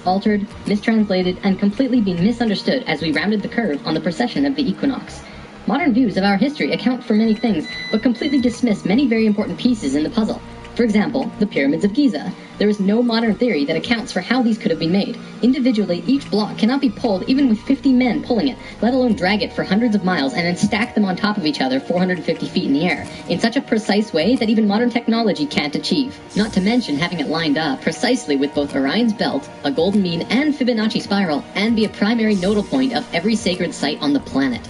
altered, mistranslated, and completely been misunderstood as we rounded the curve on the precession of the equinox. Modern views of our history account for many things, but completely dismiss many very important pieces in the puzzle. For example, the pyramids of Giza. There is no modern theory that accounts for how these could have been made. Individually, each block cannot be pulled even with 50 men pulling it, let alone drag it for hundreds of miles and then stack them on top of each other 450 feet in the air, in such a precise way that even modern technology can't achieve. Not to mention having it lined up precisely with both Orion's belt, a golden mean and Fibonacci spiral, and be a primary nodal point of every sacred site on the planet.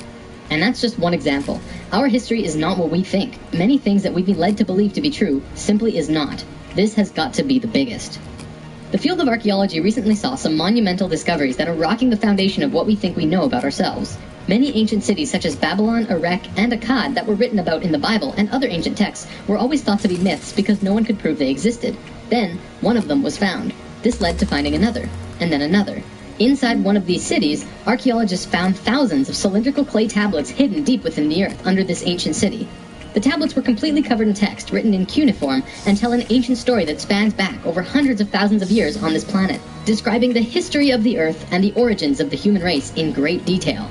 And that's just one example. Our history is not what we think. Many things that we've been led to believe to be true simply is not. This has got to be the biggest. The field of archaeology recently saw some monumental discoveries that are rocking the foundation of what we think we know about ourselves. Many ancient cities such as Babylon, Erech, and Akkad that were written about in the Bible and other ancient texts were always thought to be myths because no one could prove they existed. Then, one of them was found. This led to finding another, and then another. Inside one of these cities, archaeologists found thousands of cylindrical clay tablets hidden deep within the earth under this ancient city. The tablets were completely covered in text, written in cuneiform, and tell an ancient story that spans back over hundreds of thousands of years on this planet, describing the history of the earth and the origins of the human race in great detail.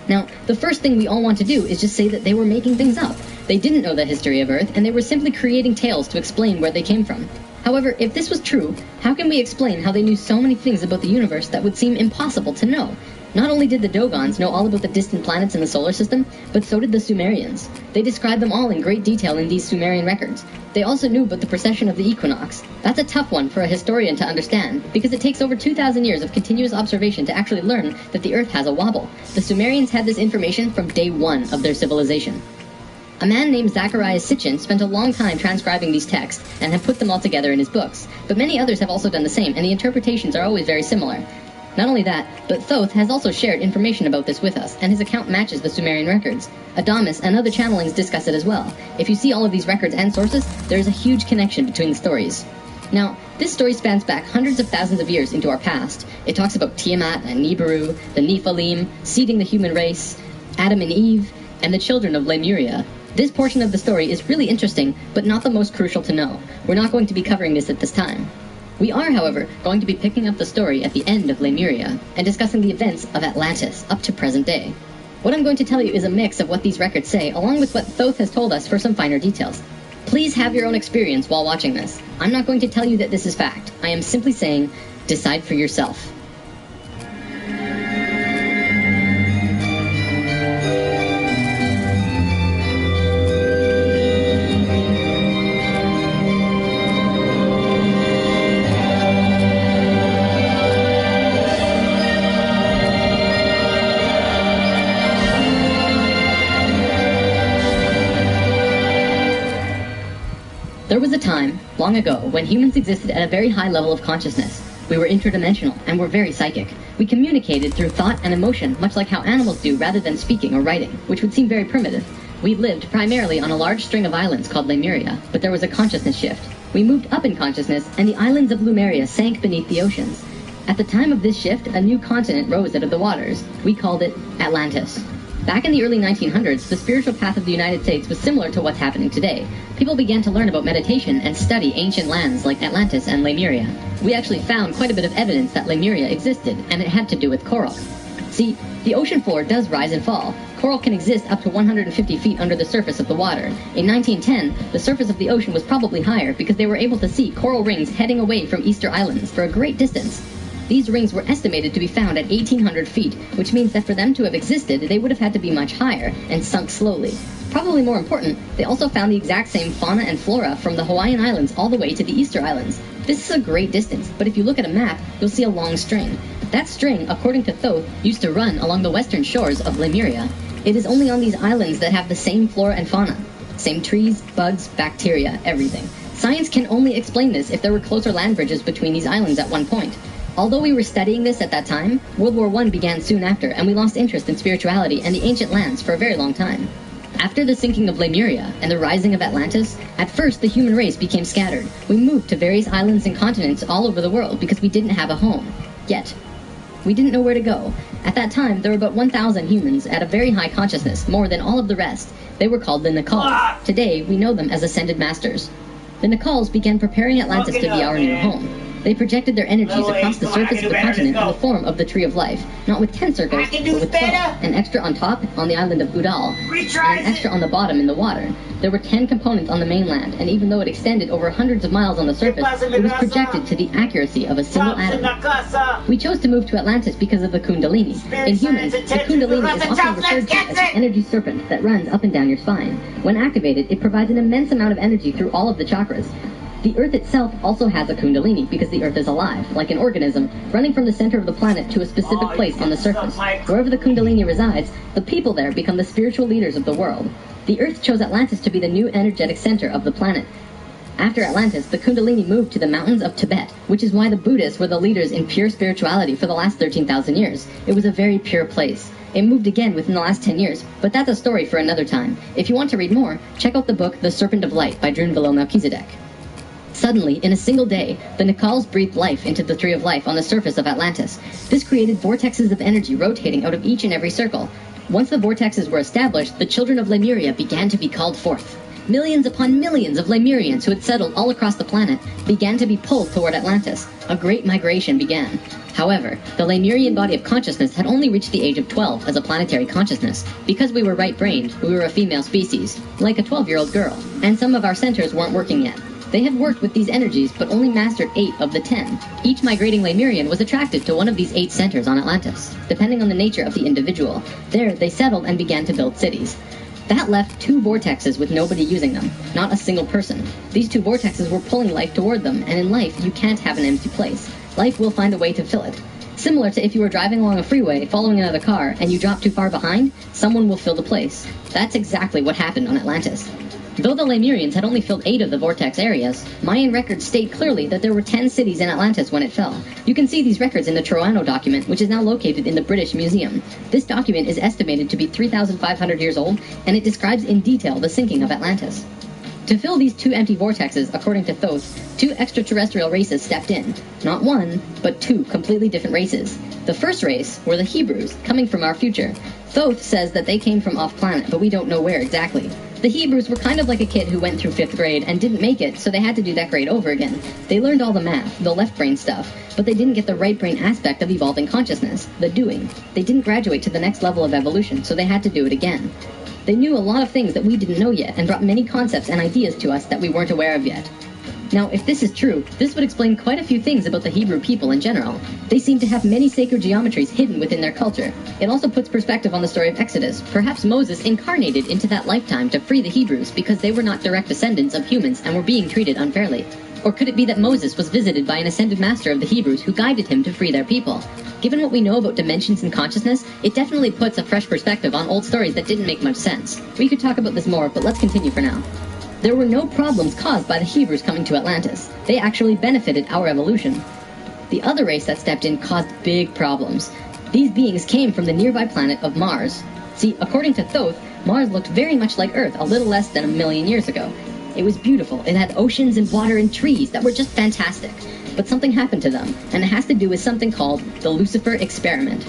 Now, the first thing we all want to do is just say that they were making things up. They didn't know the history of Earth, and they were simply creating tales to explain where they came from. However, if this was true, how can we explain how they knew so many things about the universe that would seem impossible to know? Not only did the Dogons know all about the distant planets in the solar system, but so did the Sumerians. They described them all in great detail in these Sumerian records. They also knew about the precession of the equinox. That's a tough one for a historian to understand, because it takes over 2,000 years of continuous observation to actually learn that the Earth has a wobble. The Sumerians had this information from day one of their civilization. A man named Zacharias Sitchin spent a long time transcribing these texts and have put them all together in his books, but many others have also done the same, and the interpretations are always very similar. Not only that, but Thoth has also shared information about this with us, and his account matches the Sumerian records. Adamus and other channelings discuss it as well. If you see all of these records and sources, there is a huge connection between the stories. Now, this story spans back hundreds of thousands of years into our past. It talks about Tiamat and Nibiru, the Nephilim, seeding the human race, Adam and Eve, and the children of Lemuria. This portion of the story is really interesting, but not the most crucial to know. We're not going to be covering this at this time. We are, however, going to be picking up the story at the end of Lemuria, and discussing the events of Atlantis up to present day. What I'm going to tell you is a mix of what these records say, along with what Thoth has told us for some finer details. Please have your own experience while watching this. I'm not going to tell you that this is fact. I am simply saying, decide for yourself. There was a time, long ago, when humans existed at a very high level of consciousness. We were interdimensional, and were very psychic. We communicated through thought and emotion, much like how animals do rather than speaking or writing, which would seem very primitive. We lived primarily on a large string of islands called Lemuria, but there was a consciousness shift. We moved up in consciousness, and the islands of Lemuria sank beneath the oceans. At the time of this shift, a new continent rose out of the waters. We called it Atlantis. Back in the early 1900s, the spiritual path of the United States was similar to what's happening today. People began to learn about meditation and study ancient lands like Atlantis and Lemuria. We actually found quite a bit of evidence that Lemuria existed, and it had to do with coral. See, the ocean floor does rise and fall. Coral can exist up to 150 feet under the surface of the water. In 1910, the surface of the ocean was probably higher because they were able to see coral rings heading away from Easter Islands for a great distance. These rings were estimated to be found at 1,800 feet, which means that for them to have existed, they would have had to be much higher and sunk slowly. Probably more important, they also found the exact same fauna and flora from the Hawaiian Islands all the way to the Easter Islands. This is a great distance, but if you look at a map, you'll see a long string. That string, according to Thoth, used to run along the western shores of Lemuria. It is only on these islands that have the same flora and fauna. Same trees, bugs, bacteria, everything. Science can only explain this if there were closer land bridges between these islands at one point. Although we were studying this at that time, World War I began soon after, and we lost interest in spirituality and the ancient lands for a very long time. After the sinking of Lemuria and the rising of Atlantis, at first the human race became scattered. We moved to various islands and continents all over the world because we didn't have a home. Yet. We didn't know where to go. At that time, there were about 1,000 humans at a very high consciousness, more than all of the rest. They were called the Nakals. Today, we know them as Ascended Masters. The Nakals began preparing Atlantis to be our new home. They projected their energies across the surface of the continent in the form of the Tree of Life, not with 10 circles, but with 12, an extra on top on the island of Udal, and an extra on the bottom in the water. There were 10 components on the mainland, and even though it extended over hundreds of miles on the surface, it was projected to the accuracy of a single atom. We chose to move to Atlantis because of the Kundalini. In humans, the Kundalini is often referred to as the energy serpent that runs up and down your spine. When activated, it provides an immense amount of energy through all of the chakras. The Earth itself also has a Kundalini because the Earth is alive, like an organism, running from the center of the planet to a specific place on the surface. Wherever the Kundalini resides, the people there become the spiritual leaders of the world. The Earth chose Atlantis to be the new energetic center of the planet. After Atlantis, the Kundalini moved to the mountains of Tibet, which is why the Buddhists were the leaders in pure spirituality for the last 13,000 years. It was a very pure place. It moved again within the last 10 years, but that's a story for another time. If you want to read more, check out the book The Serpent of Light by Drunvalo Melchizedek. Suddenly, in a single day, the Nicals breathed life into the Tree of Life on the surface of Atlantis. This created vortexes of energy rotating out of each and every circle. Once the vortexes were established, the children of Lemuria began to be called forth. Millions upon millions of Lemurians who had settled all across the planet began to be pulled toward Atlantis. A great migration began. However, the Lemurian body of consciousness had only reached the age of 12 as a planetary consciousness. Because we were right-brained, we were a female species, like a 12-year-old girl, and some of our centers weren't working yet. They had worked with these energies, but only mastered 8 of the 10. Each migrating Lemurian was attracted to one of these 8 centers on Atlantis, depending on the nature of the individual. There, they settled and began to build cities. That left 2 vortexes with nobody using them, not a single person. These 2 vortexes were pulling life toward them, and in life, you can't have an empty place. Life will find a way to fill it. Similar to if you were driving along a freeway, following another car, and you drop too far behind, someone will fill the place. That's exactly what happened on Atlantis. Though the Lemurians had only filled 8 of the vortex areas, Mayan records state clearly that there were 10 cities in Atlantis when it fell. You can see these records in the Troano document, which is now located in the British Museum. This document is estimated to be 3,500 years old, and it describes in detail the sinking of Atlantis. To fill these 2 empty vortexes, according to Thoth, 2 extraterrestrial races stepped in. Not 1, but 2 completely different races. The first race were the Hebrews, coming from our future. Thoth says that they came from off-planet, but we don't know where exactly. The Hebrews were kind of like a kid who went through 5th grade and didn't make it, so they had to do that grade over again. They learned all the math, the left brain stuff, but they didn't get the right brain aspect of evolving consciousness, the doing. They didn't graduate to the next level of evolution, so they had to do it again. They knew a lot of things that we didn't know yet and brought many concepts and ideas to us that we weren't aware of yet. Now, if this is true, this would explain quite a few things about the Hebrew people in general. They seem to have many sacred geometries hidden within their culture. It also puts perspective on the story of Exodus. Perhaps Moses incarnated into that lifetime to free the Hebrews because they were not direct descendants of humans and were being treated unfairly. Or could it be that Moses was visited by an ascended master of the Hebrews who guided him to free their people? Given what we know about dimensions and consciousness, it definitely puts a fresh perspective on old stories that didn't make much sense. We could talk about this more, but let's continue for now. There were no problems caused by the Hebrews coming to Atlantis. They actually benefited our evolution. The other race that stepped in caused big problems. These beings came from the nearby planet of Mars. See, according to Thoth, Mars looked very much like Earth a little less than 1 million years ago. It was beautiful. It had oceans and water and trees that were just fantastic. But something happened to them, and it has to do with something called the Lucifer experiment.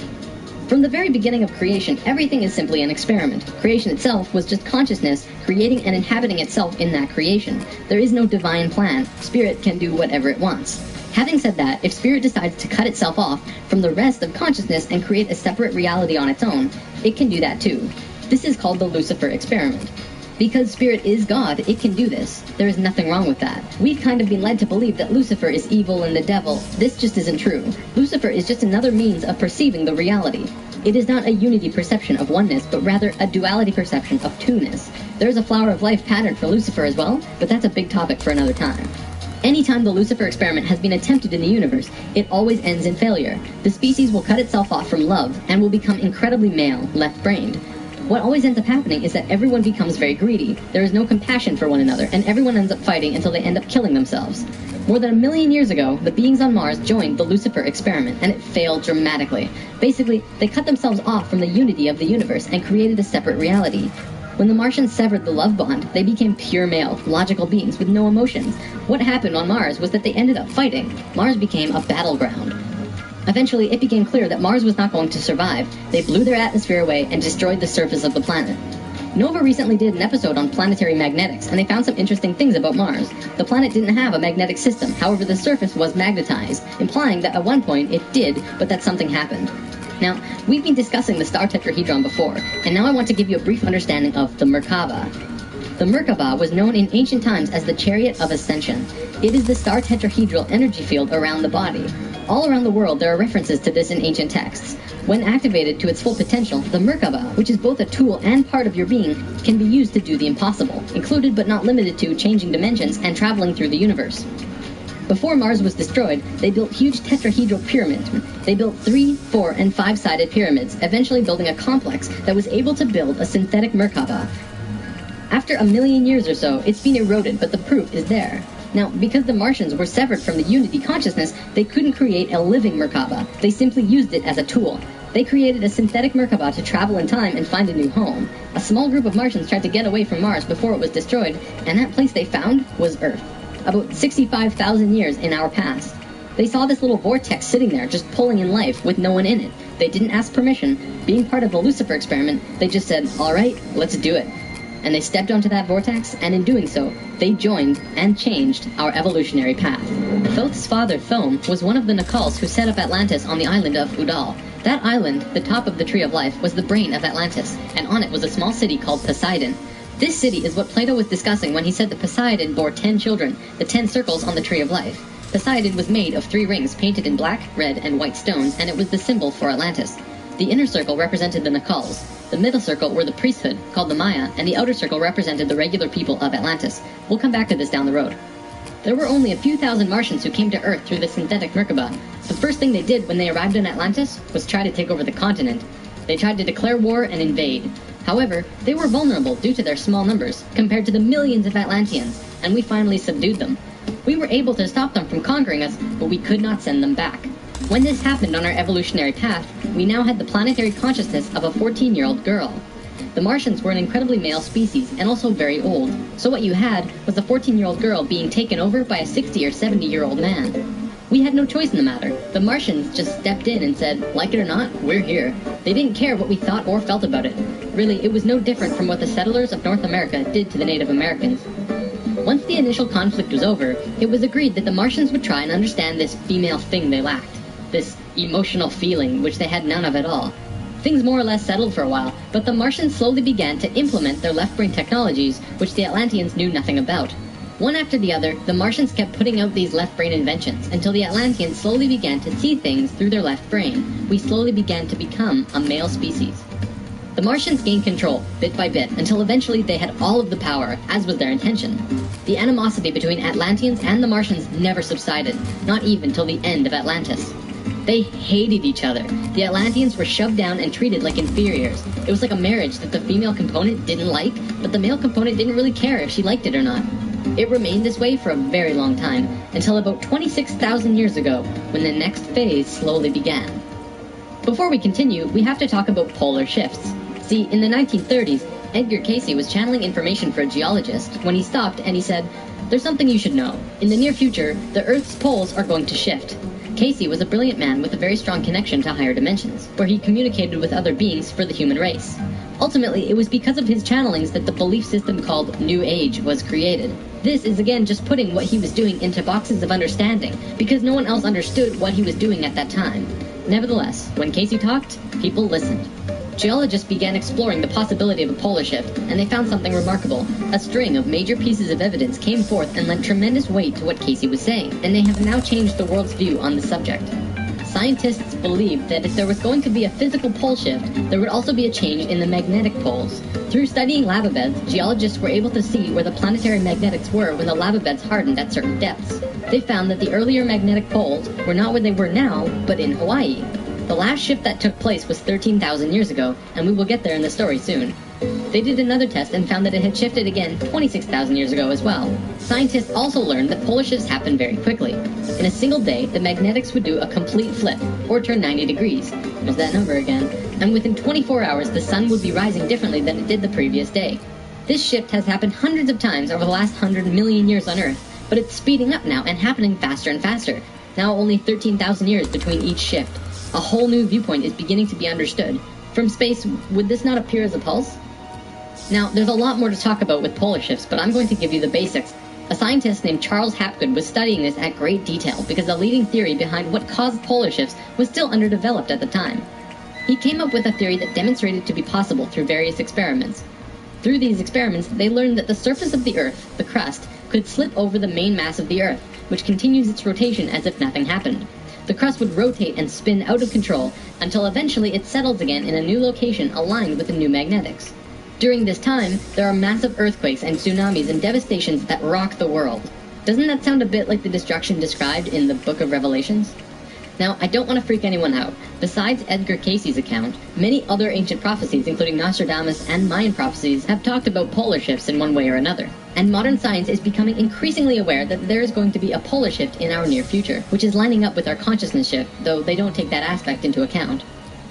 From the very beginning of creation, everything is simply an experiment. Creation itself was just consciousness creating and inhabiting itself in that creation. There is no divine plan. Spirit can do whatever it wants. Having said that, if Spirit decides to cut itself off from the rest of consciousness and create a separate reality on its own, it can do that too. This is called the Lucifer experiment. Because Spirit is God, it can do this. There is nothing wrong with that. We've kind of been led to believe that Lucifer is evil and the devil. This just isn't true. Lucifer is just another means of perceiving the reality. It is not a unity perception of oneness, but rather a duality perception of two-ness. There is a flower of life pattern for Lucifer as well, but that's a big topic for another time. Anytime the Lucifer experiment has been attempted in the universe, it always ends in failure. The species will cut itself off from love and will become incredibly male, left-brained. What always ends up happening is that everyone becomes very greedy. There is no compassion for one another, and everyone ends up fighting until they end up killing themselves. More than 1 million years ago, the beings on Mars joined the Lucifer experiment, and it failed dramatically. Basically, they cut themselves off from the unity of the universe and created a separate reality. When the Martians severed the love bond, they became pure male, logical beings with no emotions. What happened on Mars was that they ended up fighting. Mars became a battleground. Eventually, it became clear that Mars was not going to survive. They blew their atmosphere away and destroyed the surface of the planet. Nova recently did an episode on planetary magnetics, and they found some interesting things about Mars. The planet didn't have a magnetic system, however the surface was magnetized, implying that at one point it did, but that something happened. Now, we've been discussing the star tetrahedron before, and now I want to give you a brief understanding of the Merkaba. The Merkaba was known in ancient times as the Chariot of Ascension. It is the star tetrahedral energy field around the body. All around the world there are references to this in ancient texts. When activated to its full potential, the Merkaba, which is both a tool and part of your being, can be used to do the impossible, included but not limited to changing dimensions and traveling through the universe. Before Mars was destroyed, they built huge tetrahedral pyramids. They built 3, 4, and 5-sided pyramids, eventually building a complex that was able to build a synthetic Merkaba. After a million years or so, it's been eroded, but the proof is there. Now, because the Martians were severed from the Unity consciousness, they couldn't create a living Merkaba. They simply used it as a tool. They created a synthetic Merkaba to travel in time and find a new home. A small group of Martians tried to get away from Mars before it was destroyed, and that place they found was Earth. About 65,000 years in our past. They saw this little vortex sitting there, just pulling in life, with no one in it. They didn't ask permission. Being part of the Lucifer experiment, they just said, alright, let's do it. And they stepped onto that vortex, and in doing so, they joined and changed our evolutionary path. Thoth's father, Thome, was one of the Nacals who set up Atlantis on the island of Udal. That island, the top of the Tree of Life, was the brain of Atlantis, and on it was a small city called Poseidon. This city is what Plato was discussing when he said that Poseidon bore 10 children, the 10 circles on the Tree of Life. Poseidon was made of 3 rings painted in black, red, and white stones, and it was the symbol for Atlantis. The inner circle represented the Nacals. The middle circle were the priesthood, called the Maya, and the outer circle represented the regular people of Atlantis. We'll come back to this down the road. There were only a few thousand Martians who came to Earth through the synthetic Merkaba. The first thing they did when they arrived in Atlantis was try to take over the continent. They tried to declare war and invade. However, they were vulnerable due to their small numbers, compared to the millions of Atlanteans, and we finally subdued them. We were able to stop them from conquering us, but we could not send them back. When this happened on our evolutionary path, we now had the planetary consciousness of a 14-year-old girl. The Martians were an incredibly male species, and also very old, so what you had was a 14-year-old girl being taken over by a 60 or 70-year-old man. We had no choice in the matter. The Martians just stepped in and said, like it or not, we're here. They didn't care what we thought or felt about it. Really, it was no different from what the settlers of North America did to the Native Americans. Once the initial conflict was over, it was agreed that the Martians would try and understand this female thing they lacked. This emotional feeling, which they had none of at all. Things more or less settled for a while, but the Martians slowly began to implement their left-brain technologies, which the Atlanteans knew nothing about. One after the other, the Martians kept putting out these left-brain inventions, until the Atlanteans slowly began to see things through their left brain. We slowly began to become a male species. The Martians gained control, bit by bit, until eventually they had all of the power, as was their intention. The animosity between Atlanteans and the Martians never subsided, not even till the end of Atlantis. They hated each other. The Atlanteans were shoved down and treated like inferiors. It was like a marriage that the female component didn't like, but the male component didn't really care if she liked it or not. It remained this way for a very long time, until about 26,000 years ago, when the next phase slowly began. Before we continue, we have to talk about polar shifts. See, in the 1930s, Edgar Cayce was channeling information for a geologist when he stopped and he said, "There's something you should know. In the near future, the Earth's poles are going to shift." Cayce was a brilliant man with a very strong connection to higher dimensions, where he communicated with other beings for the human race. Ultimately, it was because of his channelings that the belief system called New Age was created. This is again just putting what he was doing into boxes of understanding, because no one else understood what he was doing at that time. Nevertheless, when Cayce talked, people listened. Geologists began exploring the possibility of a polar shift, and they found something remarkable. A string of major pieces of evidence came forth and lent tremendous weight to what Cayce was saying, and they have now changed the world's view on the subject. Scientists believed that if there was going to be a physical pole shift, there would also be a change in the magnetic poles. Through studying lava beds, geologists were able to see where the planetary magnetics were when the lava beds hardened at certain depths. They found that the earlier magnetic poles were not where they were now, but in Hawaii. The last shift that took place was 13,000 years ago, and we will get there in the story soon. They did another test and found that it had shifted again 26,000 years ago as well. Scientists also learned that polar shifts happen very quickly. In a single day, the magnetics would do a complete flip, or turn 90 degrees. There's that number again. And within 24 hours, the sun would be rising differently than it did the previous day. This shift has happened hundreds of times over the last 100 million years on Earth, but it's speeding up now and happening faster and faster. Now only 13,000 years between each shift. A whole new viewpoint is beginning to be understood. From space, would this not appear as a pulse? Now, there's a lot more to talk about with polar shifts, but I'm going to give you the basics. A scientist named Charles Hapgood was studying this at great detail because the leading theory behind what caused polar shifts was still underdeveloped at the time. He came up with a theory that demonstrated to be possible through various experiments. Through these experiments, they learned that the surface of the Earth, the crust, could slip over the main mass of the Earth, which continues its rotation as if nothing happened. The crust would rotate and spin out of control until eventually it settles again in a new location aligned with the new magnetics. During this time, there are massive earthquakes and tsunamis and devastations that rock the world. Doesn't that sound a bit like the destruction described in the Book of Revelations? Now, I don't want to freak anyone out. Besides Edgar Cayce's account, many other ancient prophecies, including Nostradamus and Mayan prophecies, have talked about polar shifts in one way or another. And modern science is becoming increasingly aware that there is going to be a polar shift in our near future, which is lining up with our consciousness shift, though they don't take that aspect into account.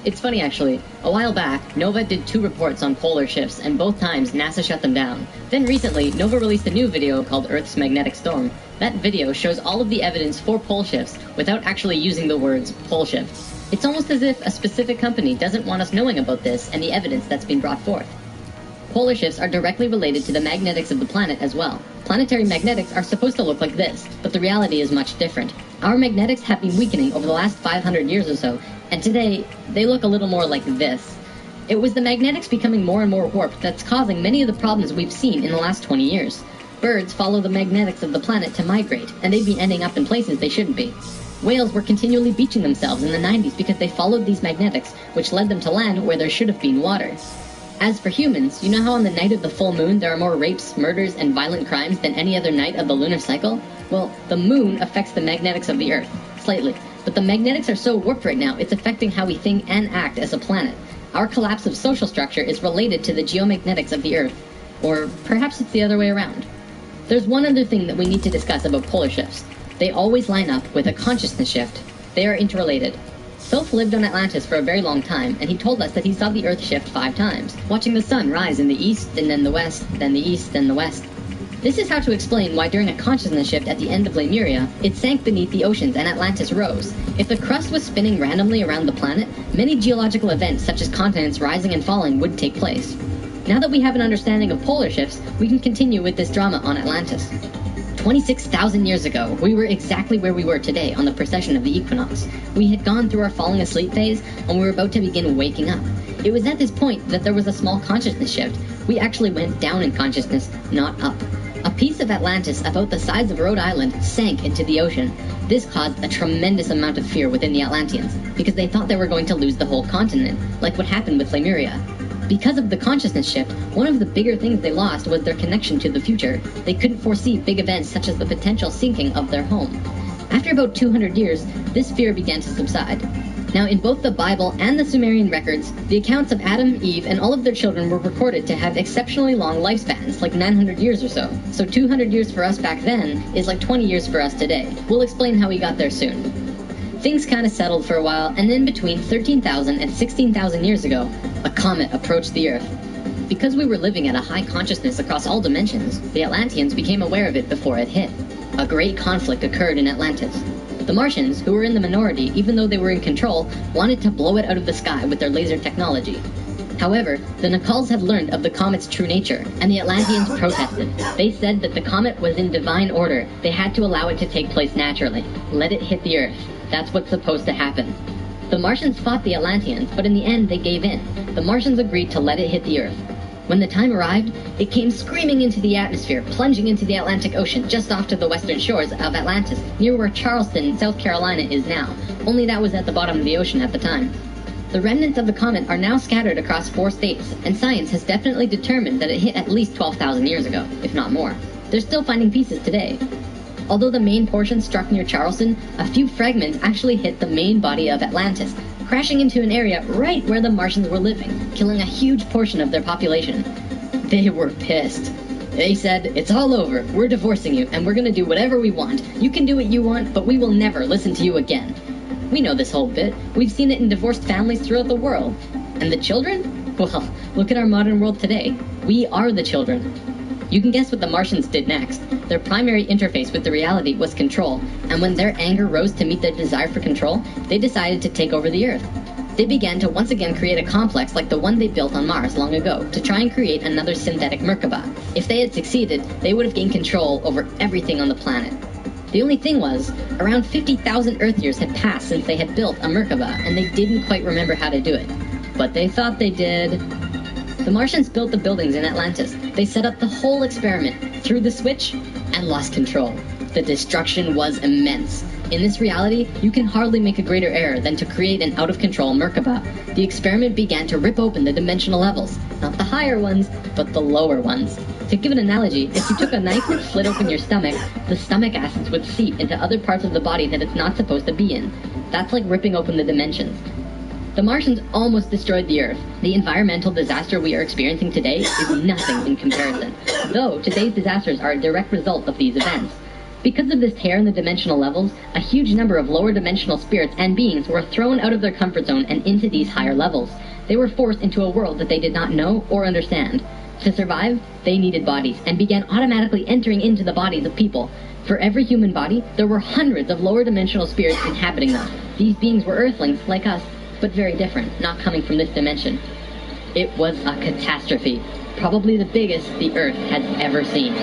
It's funny actually, a while back, NOVA did 2 reports on polar shifts, and both times NASA shut them down. Then recently, NOVA released a new video called Earth's Magnetic Storm. That video shows all of the evidence for pole shifts without actually using the words pole shift. It's almost as if a specific company doesn't want us knowing about this and the evidence that's been brought forth. Polar shifts are directly related to the magnetics of the planet as well. Planetary magnetics are supposed to look like this, but the reality is much different. Our magnetics have been weakening over the last 500 years or so, and today, they look a little more like this. It was the magnetics becoming more and more warped that's causing many of the problems we've seen in the last 20 years. Birds follow the magnetics of the planet to migrate, and they've been ending up in places they shouldn't be. Whales were continually beaching themselves in the 90s because they followed these magnetics, which led them to land where there should have been water. As for humans, you know how on the night of the full moon there are more rapes, murders, and violent crimes than any other night of the lunar cycle? Well, the moon affects the magnetics of the Earth, slightly. But the magnetics are so warped right now, it's affecting how we think and act as a planet. Our collapse of social structure is related to the geomagnetics of the Earth. Or perhaps it's the other way around. There's one other thing that we need to discuss about polar shifts. They always line up with a consciousness shift. They are interrelated. Soph lived on Atlantis for a very long time, and he told us that he saw the Earth shift 5 times, watching the sun rise in the east, and then the west, then the east, then the west. This is how to explain why during a consciousness shift at the end of Lemuria, it sank beneath the oceans and Atlantis rose. If the crust was spinning randomly around the planet, many geological events such as continents rising and falling would take place. Now that we have an understanding of polar shifts, we can continue with this drama on Atlantis. 26,000 years ago, we were exactly where we were today on the precession of the equinox. We had gone through our falling asleep phase, and we were about to begin waking up. It was at this point that there was a small consciousness shift. We actually went down in consciousness, not up. A piece of Atlantis about the size of Rhode Island sank into the ocean. This caused a tremendous amount of fear within the Atlanteans, because they thought they were going to lose the whole continent, like what happened with Lemuria. Because of the consciousness shift, one of the bigger things they lost was their connection to the future. They couldn't foresee big events such as the potential sinking of their home. After about 200 years, this fear began to subside. Now, in both the Bible and the Sumerian records, the accounts of Adam, Eve, and all of their children were recorded to have exceptionally long lifespans, like 900 years or so. So 200 years for us back then is like 20 years for us today. We'll explain how we got there soon. Things kind of settled for a while, and then between 13,000 and 16,000 years ago, a comet approached the Earth. Because we were living at a high consciousness across all dimensions, the Atlanteans became aware of it before it hit. A great conflict occurred in Atlantis. The Martians, who were in the minority even though they were in control, wanted to blow it out of the sky with their laser technology. However, the Nacals had learned of the comet's true nature, and the Atlanteans protested. They said that the comet was in divine order. They had to allow it to take place naturally. Let it hit the Earth. That's what's supposed to happen. The Martians fought the Atlanteans, but in the end they gave in. The Martians agreed to let it hit the Earth. When the time arrived, it came screaming into the atmosphere, plunging into the Atlantic Ocean just off to the western shores of Atlantis, near where Charleston, South Carolina is now, only that was at the bottom of the ocean at the time. The remnants of the comet are now scattered across 4 states, and science has definitely determined that it hit at least 12,000 years ago, if not more. They're still finding pieces today. Although the main portion struck near Charleston, a few fragments actually hit the main body of Atlantis, crashing into an area right where the Martians were living, killing a huge portion of their population. They were pissed. They said, "It's all over, we're divorcing you, and we're gonna do whatever we want. You can do what you want, but we will never listen to you again." We know this whole bit. We've seen it in divorced families throughout the world. And the children? Well, look at our modern world today. We are the children. You can guess what the Martians did next. Their primary interface with the reality was control, and when their anger rose to meet their desire for control, they decided to take over the Earth. They began to once again create a complex like the one they built on Mars long ago to try and create another synthetic Merkaba. If they had succeeded, they would have gained control over everything on the planet. The only thing was, around 50,000 Earth years had passed since they had built a Merkaba, and they didn't quite remember how to do it. But they thought they did. The Martians built the buildings in Atlantis. They set up the whole experiment, threw the switch, and lost control. The destruction was immense. In this reality, you can hardly make a greater error than to create an out-of-control Merkaba. The experiment began to rip open the dimensional levels. Not the higher ones, but the lower ones. To give an analogy, if you took a knife and slit open your stomach, the stomach acids would seep into other parts of the body that it's not supposed to be in. That's like ripping open the dimensions. The Martians almost destroyed the Earth. The environmental disaster we are experiencing today is nothing in comparison, though today's disasters are a direct result of these events. Because of this tear in the dimensional levels, a huge number of lower dimensional spirits and beings were thrown out of their comfort zone and into these higher levels. They were forced into a world that they did not know or understand. To survive, they needed bodies, and began automatically entering into the bodies of people. For every human body, there were hundreds of lower dimensional spirits inhabiting them. These beings were Earthlings, like us, but very different, not coming from this dimension. It was a catastrophe, probably the biggest the Earth has ever seen.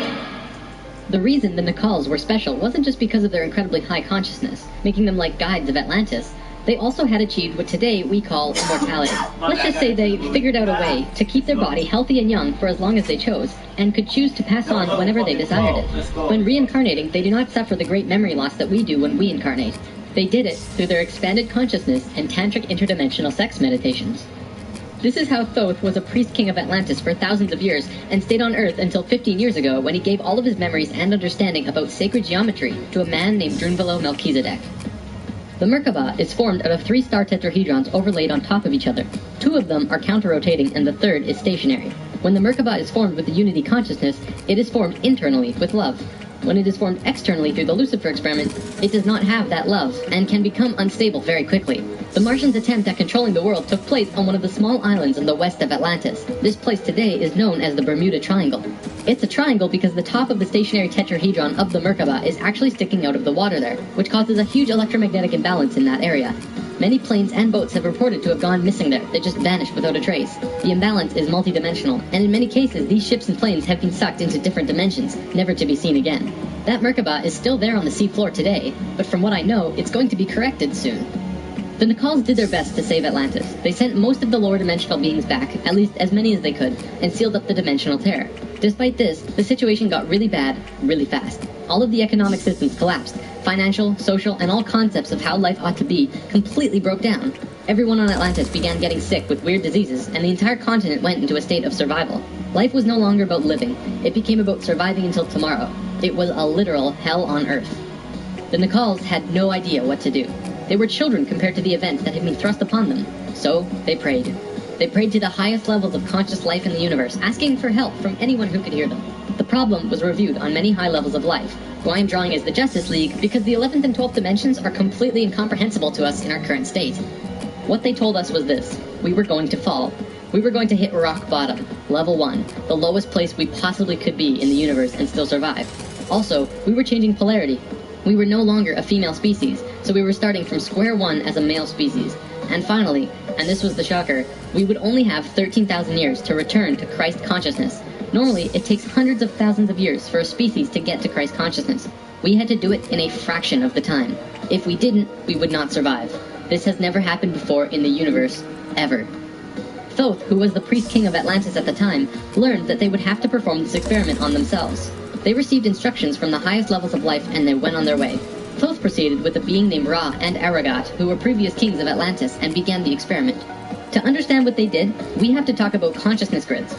The reason the Nicals were special wasn't just because of their incredibly high consciousness, making them like guides of Atlantis. They also had achieved what today we call immortality. Let's just say they figured out a way to keep their body healthy and young for as long as they chose, and could choose to pass on whenever they desired it. When reincarnating, they do not suffer the great memory loss that we do when we incarnate. They did it through their expanded consciousness and tantric interdimensional sex meditations. This is how Thoth was a priest king of Atlantis for thousands of years and stayed on Earth until 15 years ago when he gave all of his memories and understanding about sacred geometry to a man named Drunvalo Melchizedek. The Merkaba is formed out of 3 star tetrahedrons overlaid on top of each other. 2 of them are counter-rotating and the third is stationary. When the Merkaba is formed with the unity consciousness, it is formed internally with love. When it is formed externally through the Lucifer experiment, it does not have that love, and can become unstable very quickly. The Martians' attempt at controlling the world took place on one of the small islands in the west of Atlantis. This place today is known as the Bermuda Triangle. It's a triangle because the top of the stationary tetrahedron of the Merkaba is actually sticking out of the water there, which causes a huge electromagnetic imbalance in that area. Many planes and boats have reported to have gone missing there. They just vanished without a trace. The imbalance is multidimensional, and in many cases these ships and planes have been sucked into different dimensions, never to be seen again. That Merkaba is still there on the seafloor today, but from what I know, it's going to be corrected soon. The Nicals did their best to save Atlantis. They sent most of the lower dimensional beings back, at least as many as they could, and sealed up the dimensional tear. Despite this, the situation got really bad, really fast. All of the economic systems collapsed. Financial, social, and all concepts of how life ought to be completely broke down. Everyone on Atlantis began getting sick with weird diseases, and the entire continent went into a state of survival. Life was no longer about living. It became about surviving until tomorrow. It was a literal hell on Earth. The Nicals had no idea what to do. They were children compared to the events that had been thrust upon them. So, they prayed. They prayed to the highest levels of conscious life in the universe, asking for help from anyone who could hear them. The problem was reviewed on many high levels of life, who I am drawing as the Justice League because the 11th and 12th dimensions are completely incomprehensible to us in our current state. What they told us was this: we were going to fall. We were going to hit rock bottom, level 1, the lowest place we possibly could be in the universe and still survive. Also, we were changing polarity. We were no longer a female species, so we were starting from square one as a male species. And finally, and this was the shocker, we would only have 13,000 years to return to Christ consciousness. Normally, it takes hundreds of thousands of years for a species to get to Christ consciousness. We had to do it in a fraction of the time. If we didn't, we would not survive. This has never happened before in the universe, ever. Thoth, who was the priest king of Atlantis at the time, learned that they would have to perform this experiment on themselves. They received instructions from the highest levels of life and they went on their way. Thoth proceeded with a being named Ra and Aragat, who were previous kings of Atlantis, and began the experiment. To understand what they did, we have to talk about consciousness grids.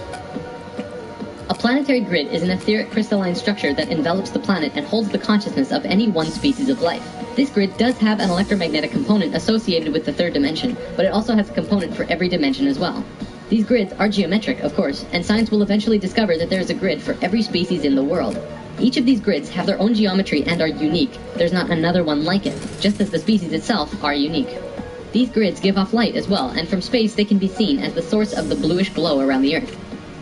A planetary grid is an etheric crystalline structure that envelops the planet and holds the consciousness of any one species of life. This grid does have an electromagnetic component associated with the third dimension, but it also has a component for every dimension as well. These grids are geometric, of course, and science will eventually discover that there is a grid for every species in the world. Each of these grids have their own geometry and are unique. There's not another one like it, just as the species itself are unique. These grids give off light as well, and from space they can be seen as the source of the bluish glow around the Earth.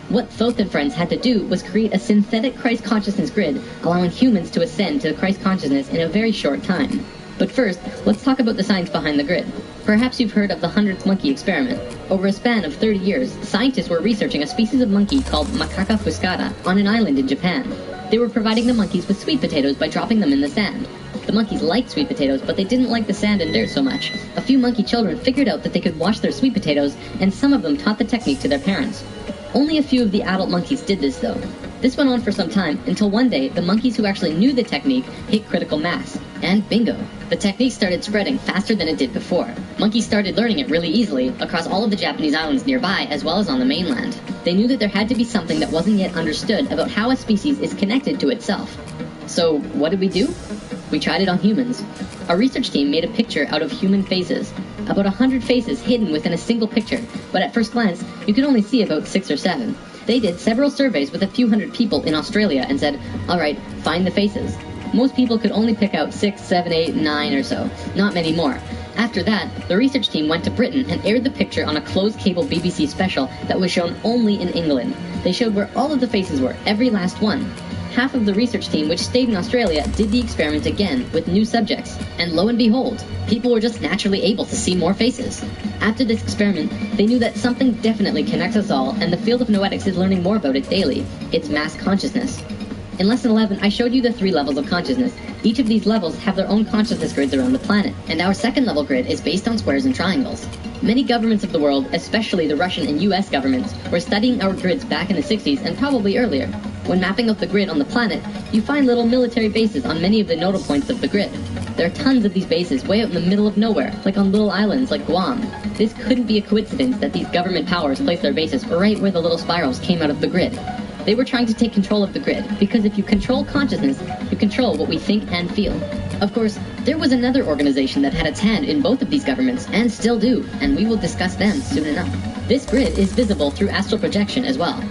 What Thoth and friends had to do was create a synthetic Christ consciousness grid, allowing humans to ascend to Christ consciousness in a very short time. But first, let's talk about the science behind the grid. Perhaps you've heard of the 100th monkey experiment. Over a span of 30 years, scientists were researching a species of monkey called Macaca fuscata on an island in Japan. They were providing the monkeys with sweet potatoes by dropping them in the sand. The monkeys liked sweet potatoes, but they didn't like the sand and dirt so much. A few monkey children figured out that they could wash their sweet potatoes, and some of them taught the technique to their parents. Only a few of the adult monkeys did this, though. This went on for some time, until one day, the monkeys who actually knew the technique hit critical mass. And bingo! The technique started spreading faster than it did before. Monkeys started learning it really easily, across all of the Japanese islands nearby, as well as on the mainland. They knew that there had to be something that wasn't yet understood about how a species is connected to itself. So, what did we do? We tried it on humans. Our research team made a picture out of human faces. About 100 faces hidden within a single picture, but at first glance, you could only see about 6 or 7. They did several surveys with a few hundred people in Australia and said, alright, find the faces. Most people could only pick out 6, 7, 8, 9 or so, not many more. After that, the research team went to Britain and aired the picture on a closed-cable BBC special that was shown only in England. They showed where all of the faces were, every last one. Half of the research team, which stayed in Australia, did the experiment again, with new subjects. And lo and behold, people were just naturally able to see more faces. After this experiment, they knew that something definitely connects us all, and the field of noetics is learning more about it daily. It's mass consciousness. In Lesson 11, I showed you the 3 levels of consciousness. Each of these levels have their own consciousness grids around the planet, and our second level grid is based on squares and triangles. Many governments of the world, especially the Russian and US governments, were studying our grids back in the 60s and probably earlier. When mapping out the grid on the planet, you find little military bases on many of the nodal points of the grid. There are tons of these bases way out in the middle of nowhere, like on little islands like Guam. This couldn't be a coincidence that these government powers placed their bases right where the little spirals came out of the grid. They were trying to take control of the grid, because if you control consciousness, you control what we think and feel. Of course, there was another organization that had its hand in both of these governments, and still do, and we will discuss them soon enough. This grid is visible through astral projection as well.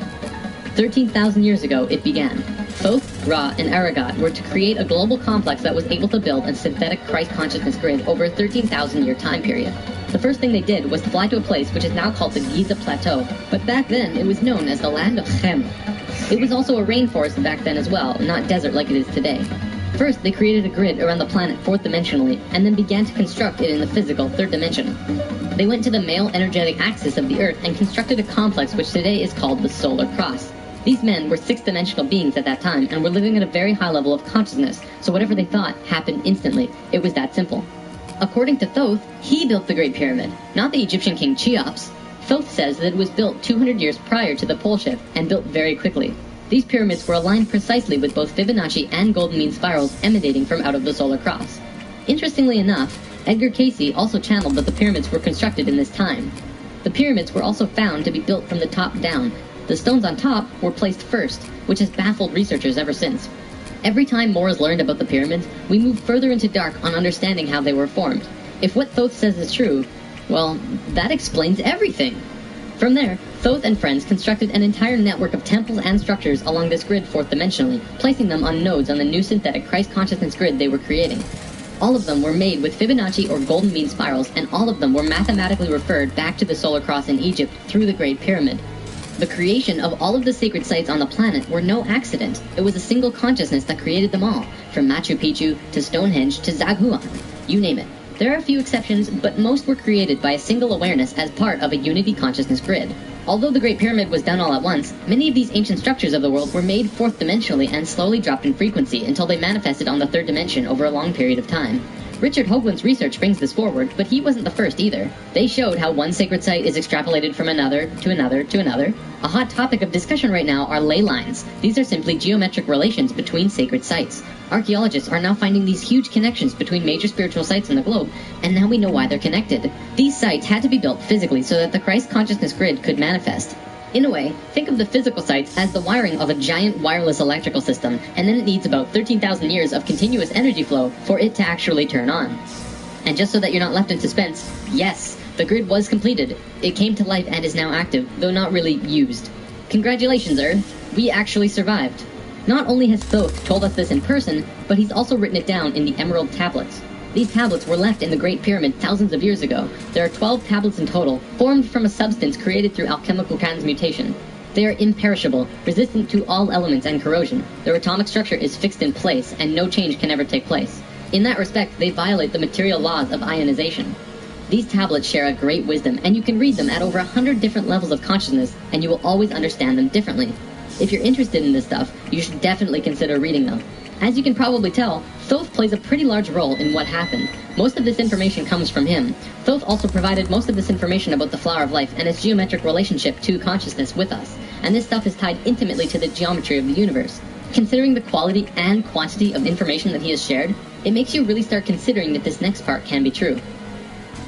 13,000 years ago, it began. Thoth, Ra, and Aragat were to create a global complex that was able to build a synthetic Christ consciousness grid over a 13,000-year time period. The first thing they did was fly to a place which is now called the Giza Plateau, but back then it was known as the land of Chem. It was also a rainforest back then as well, not desert like it is today. First, they created a grid around the planet 4th dimensionally, and then began to construct it in the physical 3rd dimension. They went to the male energetic axis of the Earth and constructed a complex which today is called the Solar Cross. These men were 6th-dimensional beings at that time and were living at a very high level of consciousness, so whatever they thought happened instantly. It was that simple. According to Thoth, he built the Great Pyramid, not the Egyptian king Cheops. Thoth says that it was built 200 years prior to the pole shift and built very quickly. These pyramids were aligned precisely with both Fibonacci and golden mean spirals emanating from out of the solar cross. Interestingly enough, Edgar Cayce also channeled that the pyramids were constructed in this time. The pyramids were also found to be built from the top down. The stones on top were placed first, which has baffled researchers ever since. Every time more is learned about the pyramids, we move further into dark on understanding how they were formed. If what Thoth says is true, well, that explains everything. From there, Thoth and friends constructed an entire network of temples and structures along this grid 4th dimensionally, placing them on nodes on the new synthetic Christ consciousness grid they were creating. All of them were made with Fibonacci or golden mean spirals, and all of them were mathematically referred back to the solar cross in Egypt through the Great Pyramid. The creation of all of the sacred sites on the planet were no accident. It was a single consciousness that created them all, from Machu Picchu to Stonehenge to Zaghuan. You name it. There are a few exceptions, but most were created by a single awareness as part of a unity consciousness grid. Although the Great Pyramid was done all at once, many of these ancient structures of the world were made 4th dimensionally and slowly dropped in frequency until they manifested on the 3rd dimension over a long period of time. Richard Hoagland's research brings this forward, but he wasn't the first either. They showed how one sacred site is extrapolated from another to another to another. A hot topic of discussion right now are ley lines. These are simply geometric relations between sacred sites. Archaeologists are now finding these huge connections between major spiritual sites in the globe, and now we know why they're connected. These sites had to be built physically so that the Christ consciousness grid could manifest. In a way, think of the physical sites as the wiring of a giant wireless electrical system, and then it needs about 13,000 years of continuous energy flow for it to actually turn on. And just so that you're not left in suspense, yes, the grid was completed. It came to life and is now active, though not really used. Congratulations, Earth. We actually survived. Not only has Thoth told us this in person, but he's also written it down in the Emerald Tablets. These tablets were left in the Great Pyramid thousands of years ago. There are 12 tablets in total, formed from a substance created through alchemical transmutation. They are imperishable, resistant to all elements and corrosion. Their atomic structure is fixed in place, and no change can ever take place. In that respect, they violate the material laws of ionization. These tablets share a great wisdom, and you can read them at over 100 different levels of consciousness, and you will always understand them differently. If you're interested in this stuff, you should definitely consider reading them. As you can probably tell, Thoth plays a pretty large role in what happened. Most of this information comes from him. Thoth also provided most of this information about the flower of life and its geometric relationship to consciousness with us, and this stuff is tied intimately to the geometry of the universe. Considering the quality and quantity of information that he has shared, it makes you really start considering that this next part can be true.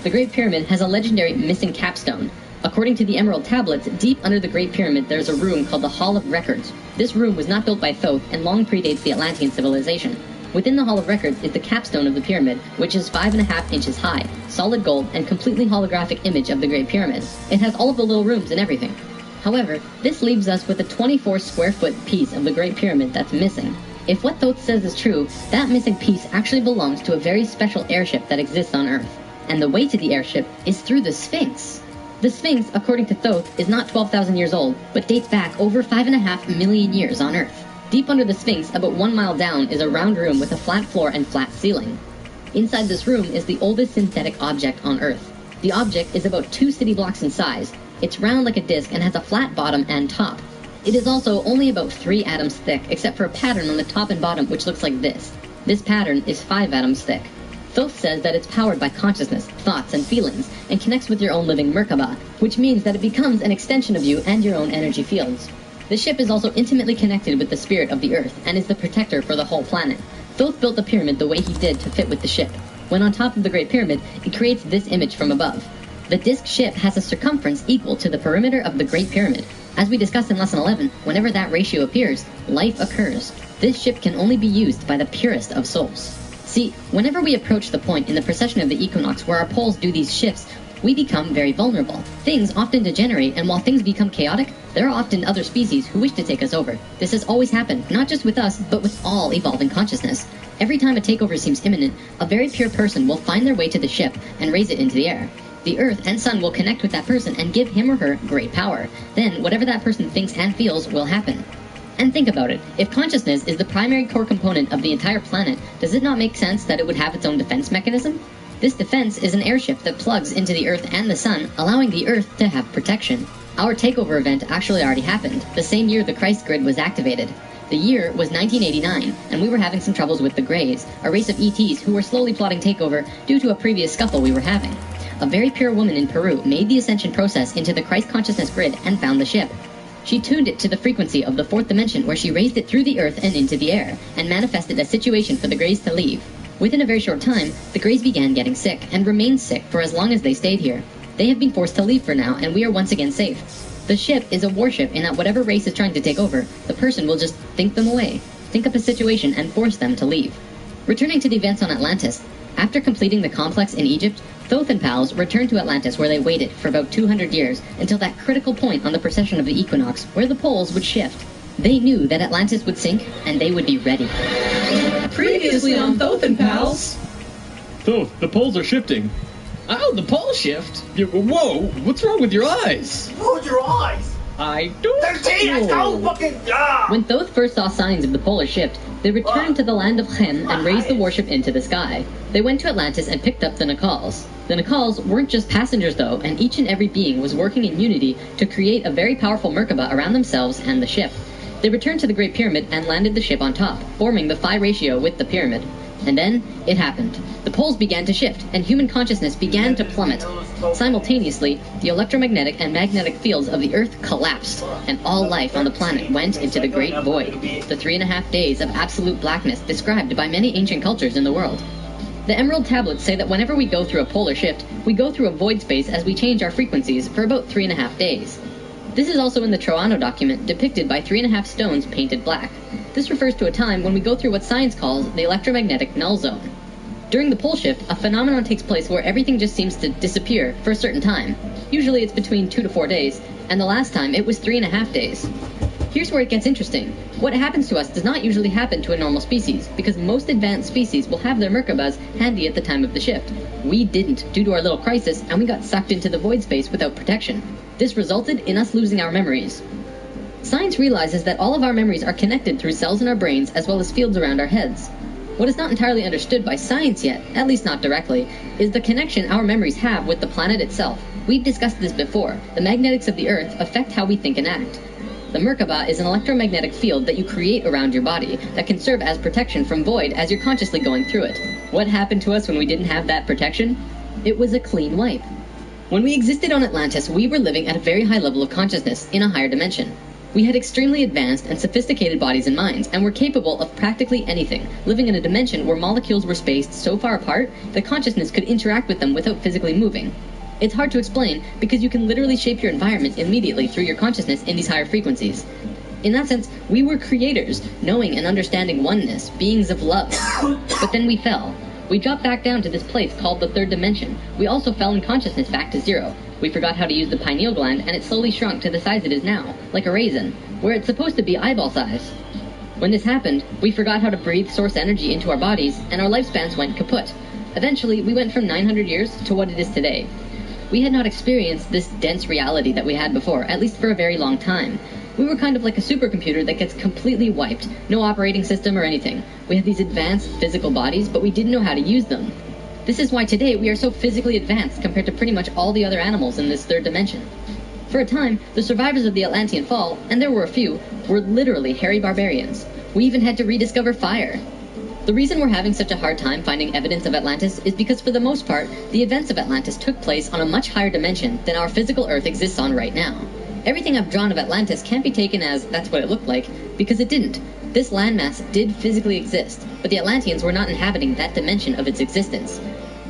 The Great Pyramid has a legendary missing capstone. According to the Emerald Tablets, deep under the Great Pyramid there's a room called the Hall of Records. This room was not built by Thoth and long predates the Atlantean civilization. Within the Hall of Records is the capstone of the pyramid, which is 5.5 inches high, solid gold, and completely holographic image of the Great Pyramid. It has all of the little rooms and everything. However, this leaves us with a 24 square foot piece of the Great Pyramid that's missing. If what Thoth says is true, that missing piece actually belongs to a very special airship that exists on Earth. And the way to the airship is through the Sphinx. The Sphinx, according to Thoth, is not 12,000 years old, but dates back over 5.5 million years on Earth. Deep under the Sphinx, about 1 mile down, is a round room with a flat floor and flat ceiling. Inside this room is the oldest synthetic object on Earth. The object is about 2 city blocks in size. It's round like a disc and has a flat bottom and top. It is also only about 3 atoms thick, except for a pattern on the top and bottom which looks like this. This pattern is 5 atoms thick. Thoth says that it's powered by consciousness, thoughts, and feelings, and connects with your own living Merkaba, which means that it becomes an extension of you and your own energy fields. The ship is also intimately connected with the spirit of the Earth, and is the protector for the whole planet. Thoth built the pyramid the way he did to fit with the ship. When on top of the Great Pyramid, it creates this image from above. The disc ship has a circumference equal to the perimeter of the Great Pyramid. As we discussed in Lesson 11, whenever that ratio appears, life occurs. This ship can only be used by the purest of souls. See, whenever we approach the point in the precession of the equinox where our poles do these shifts, we become very vulnerable. Things often degenerate, and while things become chaotic, there are often other species who wish to take us over. This has always happened, not just with us, but with all evolving consciousness. Every time a takeover seems imminent, a very pure person will find their way to the ship and raise it into the air. The Earth and Sun will connect with that person and give him or her great power. Then, whatever that person thinks and feels will happen. And think about it, if consciousness is the primary core component of the entire planet, does it not make sense that it would have its own defense mechanism? This defense is an airship that plugs into the Earth and the Sun, allowing the Earth to have protection. Our takeover event actually already happened, the same year the Christ grid was activated. The year was 1989, and we were having some troubles with the Greys, a race of ETs who were slowly plotting takeover due to a previous scuffle we were having. A very pure woman in Peru made the ascension process into the Christ consciousness grid and found the ship. She tuned it to the frequency of the 4th dimension where she raised it through the Earth and into the air, and manifested a situation for the Greys to leave. Within a very short time, the Greys began getting sick, and remained sick for as long as they stayed here. They have been forced to leave for now, and we are once again safe. The ship is a warship in that whatever race is trying to take over, the person will just think them away, think up a situation, and force them to leave. Returning to the events on Atlantis, after completing the complex in Egypt, Thoth and pals returned to Atlantis where they waited for about 200 years until that critical point on the precession of the equinox where the poles would shift. They knew that Atlantis would sink, and they would be ready. Previously on Thoth and Pals. Thoth, the poles are shifting. Oh, the pole shift? Whoa, what's wrong with your eyes? Close your eyes! I don't When Thoth first saw signs of the polar shift, they returned to the land of Chem and raised the warship into the sky. They went to Atlantis and picked up the Nakals. The Nakals weren't just passengers though, and each and every being was working in unity to create a very powerful Merkaba around themselves and the ship. They returned to the Great Pyramid and landed the ship on top, forming the phi ratio with the pyramid. And then, it happened. The poles began to shift, and human consciousness began to plummet. Simultaneously, the electromagnetic and magnetic fields of the Earth collapsed, and all life on the planet went into the Great Void, the 3.5 days of absolute blackness described by many ancient cultures in the world. The Emerald Tablets say that whenever we go through a polar shift, we go through a void space as we change our frequencies for about 3.5 days. This is also in the Troano document, depicted by 3.5 stones painted black. This refers to a time when we go through what science calls the electromagnetic null zone. During the pole shift, a phenomenon takes place where everything just seems to disappear for a certain time. Usually it's between 2 to 4 days, and the last time it was 3.5 days. Here's where it gets interesting. What happens to us does not usually happen to a normal species, because most advanced species will have their Merkabas handy at the time of the shift. We didn't, due to our little crisis, and we got sucked into the void space without protection. This resulted in us losing our memories. Science realizes that all of our memories are connected through cells in our brains as well as fields around our heads. What is not entirely understood by science yet, at least not directly, is the connection our memories have with the planet itself. We've discussed this before. The magnetics of the Earth affect how we think and act. The Merkaba is an electromagnetic field that you create around your body that can serve as protection from void as you're consciously going through it. What happened to us when we didn't have that protection? It was a clean wipe. When we existed on Atlantis, we were living at a very high level of consciousness in a higher dimension. We had extremely advanced and sophisticated bodies and minds, and were capable of practically anything, living in a dimension where molecules were spaced so far apart that consciousness could interact with them without physically moving. It's hard to explain because you can literally shape your environment immediately through your consciousness in these higher frequencies. In that sense, we were creators, knowing and understanding oneness, beings of love. But then we fell. We dropped back down to this place called the third dimension. We also fell in consciousness back to zero. We forgot how to use the pineal gland, and it slowly shrunk to the size it is now, like a raisin, where it's supposed to be eyeball size. When this happened, we forgot how to breathe source energy into our bodies, and our lifespans went kaput. Eventually, we went from 900 years to what it is today. We had not experienced this dense reality that we had before, at least for a very long time. We were kind of like a supercomputer that gets completely wiped, no operating system or anything. We had these advanced physical bodies, but we didn't know how to use them. This is why today we are so physically advanced compared to pretty much all the other animals in this third dimension. For a time, the survivors of the Atlantean fall, and there were a few, were literally hairy barbarians. We even had to rediscover fire. The reason we're having such a hard time finding evidence of Atlantis is because for the most part, the events of Atlantis took place on a much higher dimension than our physical Earth exists on right now. Everything I've drawn of Atlantis can't be taken as that's what it looked like, because it didn't. This landmass did physically exist, but the Atlanteans were not inhabiting that dimension of its existence.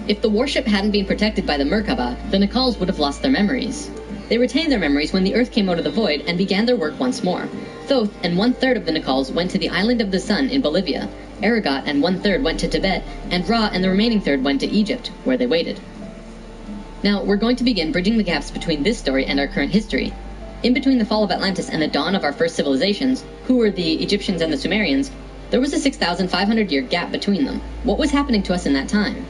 If the warship hadn't been protected by the Merkaba, the Nicals would have lost their memories. They retained their memories when the Earth came out of the void and began their work once more. Thoth and 1/3 of the Nicals went to the Island of the Sun in Bolivia. Aragot and 1/3 went to Tibet, and Ra and the remaining third went to Egypt, where they waited. Now, we're going to begin bridging the gaps between this story and our current history. In between the fall of Atlantis and the dawn of our first civilizations, who were the Egyptians and the Sumerians, there was a 6,500-year gap between them. What was happening to us in that time?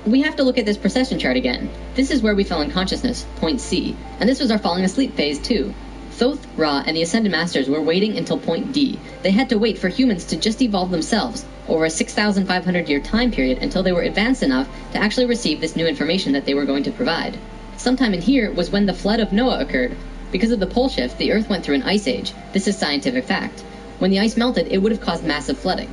We have to look at this precession chart again. This is where we fell in consciousness, point C, and this was our falling asleep phase too. Thoth, Ra, and the Ascended Masters were waiting until point D. They had to wait for humans to just evolve themselves over a 6,500-year time period until they were advanced enough to actually receive this new information that they were going to provide. Sometime in here was when the flood of Noah occurred. Because of the pole shift, the Earth went through an ice age. This is scientific fact. When the ice melted, it would have caused massive flooding.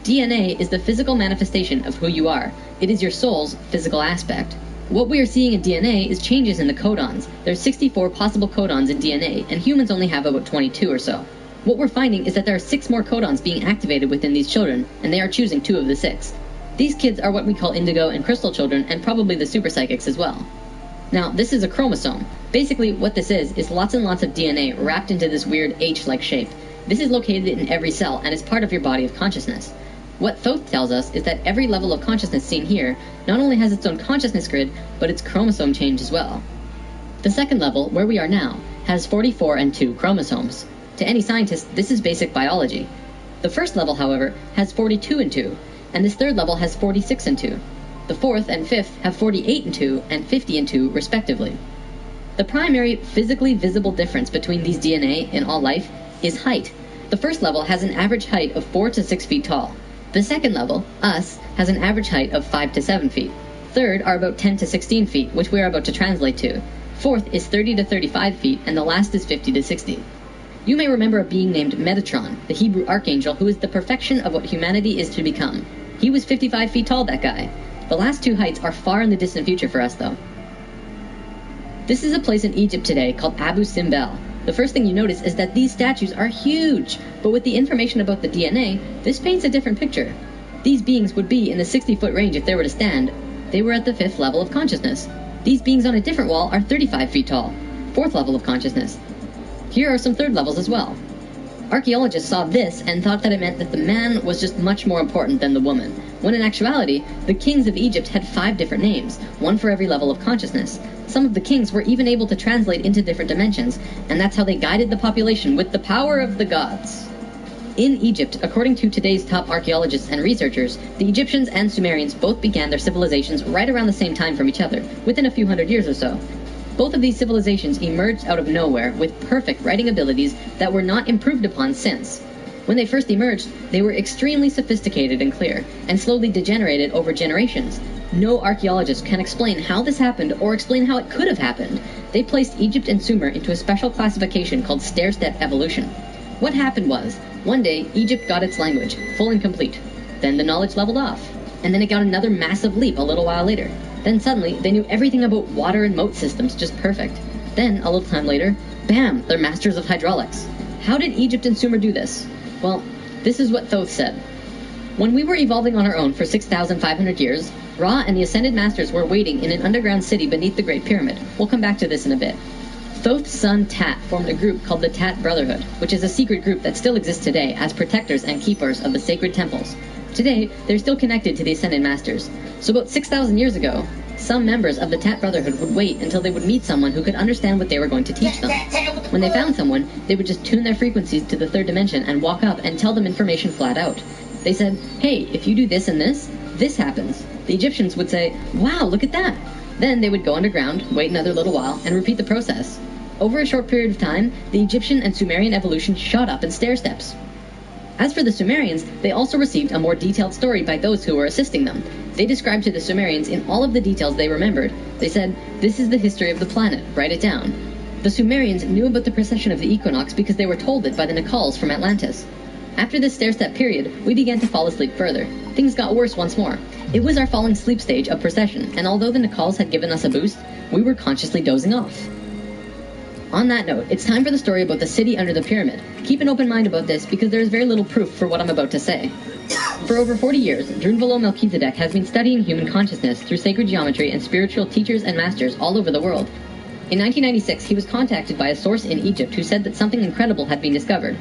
DNA is the physical manifestation of who you are. It is your soul's physical aspect. What we are seeing in DNA is changes in the codons. There's 64 possible codons in DNA, and humans only have about 22 or so. What we're finding is that there are 6 more codons being activated within these children, and they are choosing 2 of the 6. These kids are what we call indigo and crystal children, and probably the super psychics as well. Now, this is a chromosome. Basically, what this is lots and lots of DNA wrapped into this weird H-like shape. This is located in every cell and is part of your body of consciousness. What Thoth tells us is that every level of consciousness seen here not only has its own consciousness grid, but its chromosome change as well. The second level, where we are now, has 44 and 2 chromosomes. To any scientist, this is basic biology. The first level, however, has 42 and 2, and this third level has 46 and 2. The fourth and fifth have 48 and 2 and 50 and 2, respectively. The primary physically visible difference between these DNA in all life is height. The first level has an average height of 4 to 6 feet tall. The second level, us, has an average height of 5 to 7 feet. Third are about 10 to 16 feet, which we are about to translate to. Fourth is 30 to 35 feet, and the last is 50 to 60. You may remember a being named Metatron, the Hebrew archangel who is the perfection of what humanity is to become. He was 55 feet tall, that guy. The last 2 heights are far in the distant future for us, though. This is a place in Egypt today called Abu Simbel. The first thing you notice is that these statues are huge, but with the information about the DNA, this paints a different picture. These beings would be in the 60-foot range if they were to stand. They were at the 5th level of consciousness. These beings on a different wall are 35 feet tall, 4th level of consciousness. Here are some 3rd levels as well. Archaeologists saw this and thought that it meant that the man was just much more important than the woman, when in actuality, the kings of Egypt had 5 different names, one for every level of consciousness. Some of the kings were even able to translate into different dimensions, and that's how they guided the population with the power of the gods. In Egypt, according to today's top archaeologists and researchers, the Egyptians and Sumerians both began their civilizations right around the same time from each other, within a few hundred years or so. Both of these civilizations emerged out of nowhere with perfect writing abilities that were not improved upon since. When they first emerged, they were extremely sophisticated and clear, and slowly degenerated over generations. No archaeologist can explain how this happened or explain how it could have happened. They placed Egypt and Sumer into a special classification called stair-step evolution. What happened was, one day, Egypt got its language, full and complete. Then the knowledge leveled off. And then it got another massive leap a little while later. Then suddenly, they knew everything about water and moat systems just perfect. Then, a little time later, bam, they're masters of hydraulics. How did Egypt and Sumer do this? Well, this is what Thoth said. When we were evolving on our own for 6,500 years, Ra and the Ascended Masters were waiting in an underground city beneath the Great Pyramid. We'll come back to this in a bit. Thoth's son Tat formed a group called the Tat Brotherhood, which is a secret group that still exists today as protectors and keepers of the sacred temples. Today, they're still connected to the Ascended Masters. So about 6,000 years ago, some members of the Tat Brotherhood would wait until they would meet someone who could understand what they were going to teach them. When they found someone, they would just tune their frequencies to the third dimension and walk up and tell them information flat out. They said, hey, if you do this and this happens. The Egyptians would say, wow, look at that. Then they would go underground, wait another little while, and repeat the process. Over a short period of time, the Egyptian and Sumerian evolution shot up in stair steps. As for the Sumerians, they also received a more detailed story by those who were assisting them. They described to the Sumerians in all of the details they remembered. They said, this is the history of the planet, write it down. The Sumerians knew about the precession of the equinox because they were told it by the Nacals from Atlantis. After this stair-step period, we began to fall asleep further. Things got worse once more. It was our falling sleep stage of precession, and although the Nacals had given us a boost, we were consciously dozing off. On that note, it's time for the story about the city under the pyramid. Keep an open mind about this because there is very little proof for what I'm about to say. For over 40 years, Drunvalo Melchizedek has been studying human consciousness through sacred geometry and spiritual teachers and masters all over the world. In 1996, he was contacted by a source in Egypt who said that something incredible had been discovered.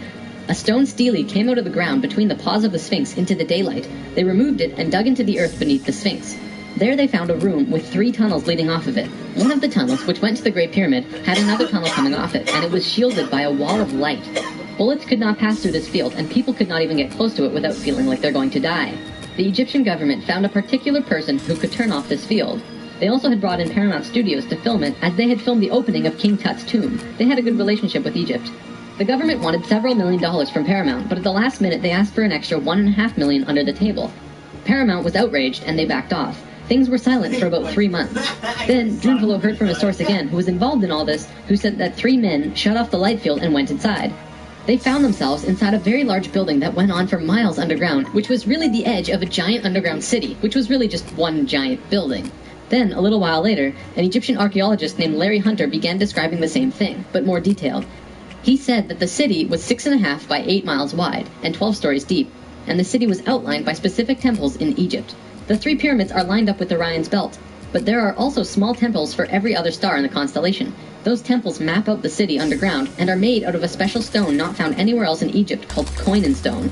A stone stele came out of the ground between the paws of the Sphinx into the daylight. They removed it and dug into the earth beneath the Sphinx. There they found a room with 3 tunnels leading off of it. One of the tunnels, which went to the Great Pyramid, had another tunnel coming off it, and it was shielded by a wall of light. Bullets could not pass through this field, and people could not even get close to it without feeling like they're going to die. The Egyptian government found a particular person who could turn off this field. They also had brought in Paramount Studios to film it, as they had filmed the opening of King Tut's tomb. They had a good relationship with Egypt. The government wanted several $1 million from Paramount, but at the last minute they asked for an extra $1.5 million under the table. Paramount was outraged, and they backed off. Things were silent for about 3 months. Then, Drunvalo heard from a source again, who was involved in all this, who said that 3 men shut off the light field and went inside. They found themselves inside a very large building that went on for miles underground, which was really the edge of a giant underground city, which was really just one giant building. Then, a little while later, an Egyptian archaeologist named Larry Hunter began describing the same thing, but more detailed. He said that the city was 6.5 by 8 miles wide and 12 stories deep, and the city was outlined by specific temples in Egypt. The 3 pyramids are lined up with Orion's belt, but there are also small temples for every other star in the constellation. Those temples map out the city underground and are made out of a special stone not found anywhere else in Egypt called Koinen stone.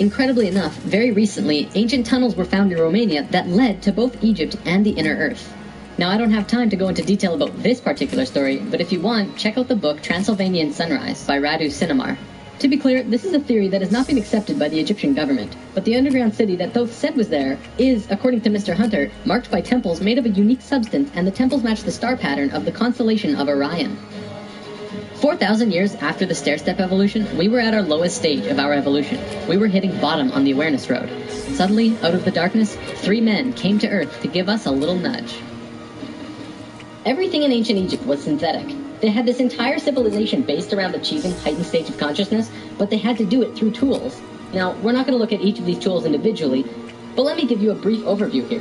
Incredibly enough, very recently, ancient tunnels were found in Romania that led to both Egypt and the inner earth. Now, I don't have time to go into detail about this particular story, but if you want, check out the book Transylvanian Sunrise by Radu Cinemar. To be clear, this is a theory that has not been accepted by the Egyptian government, but the underground city that Thoth said was there is, according to Mr. Hunter, marked by temples made of a unique substance, and the temples match the star pattern of the constellation of Orion. 4,000 years after the stair-step evolution, we were at our lowest stage of our evolution. We were hitting bottom on the awareness road. Suddenly, out of the darkness, 3 men came to Earth to give us a little nudge. Everything in ancient Egypt was synthetic. They had this entire civilization based around achieving heightened stage of consciousness, but they had to do it through tools. Now, we're not going to look at each of these tools individually, but let me give you a brief overview here.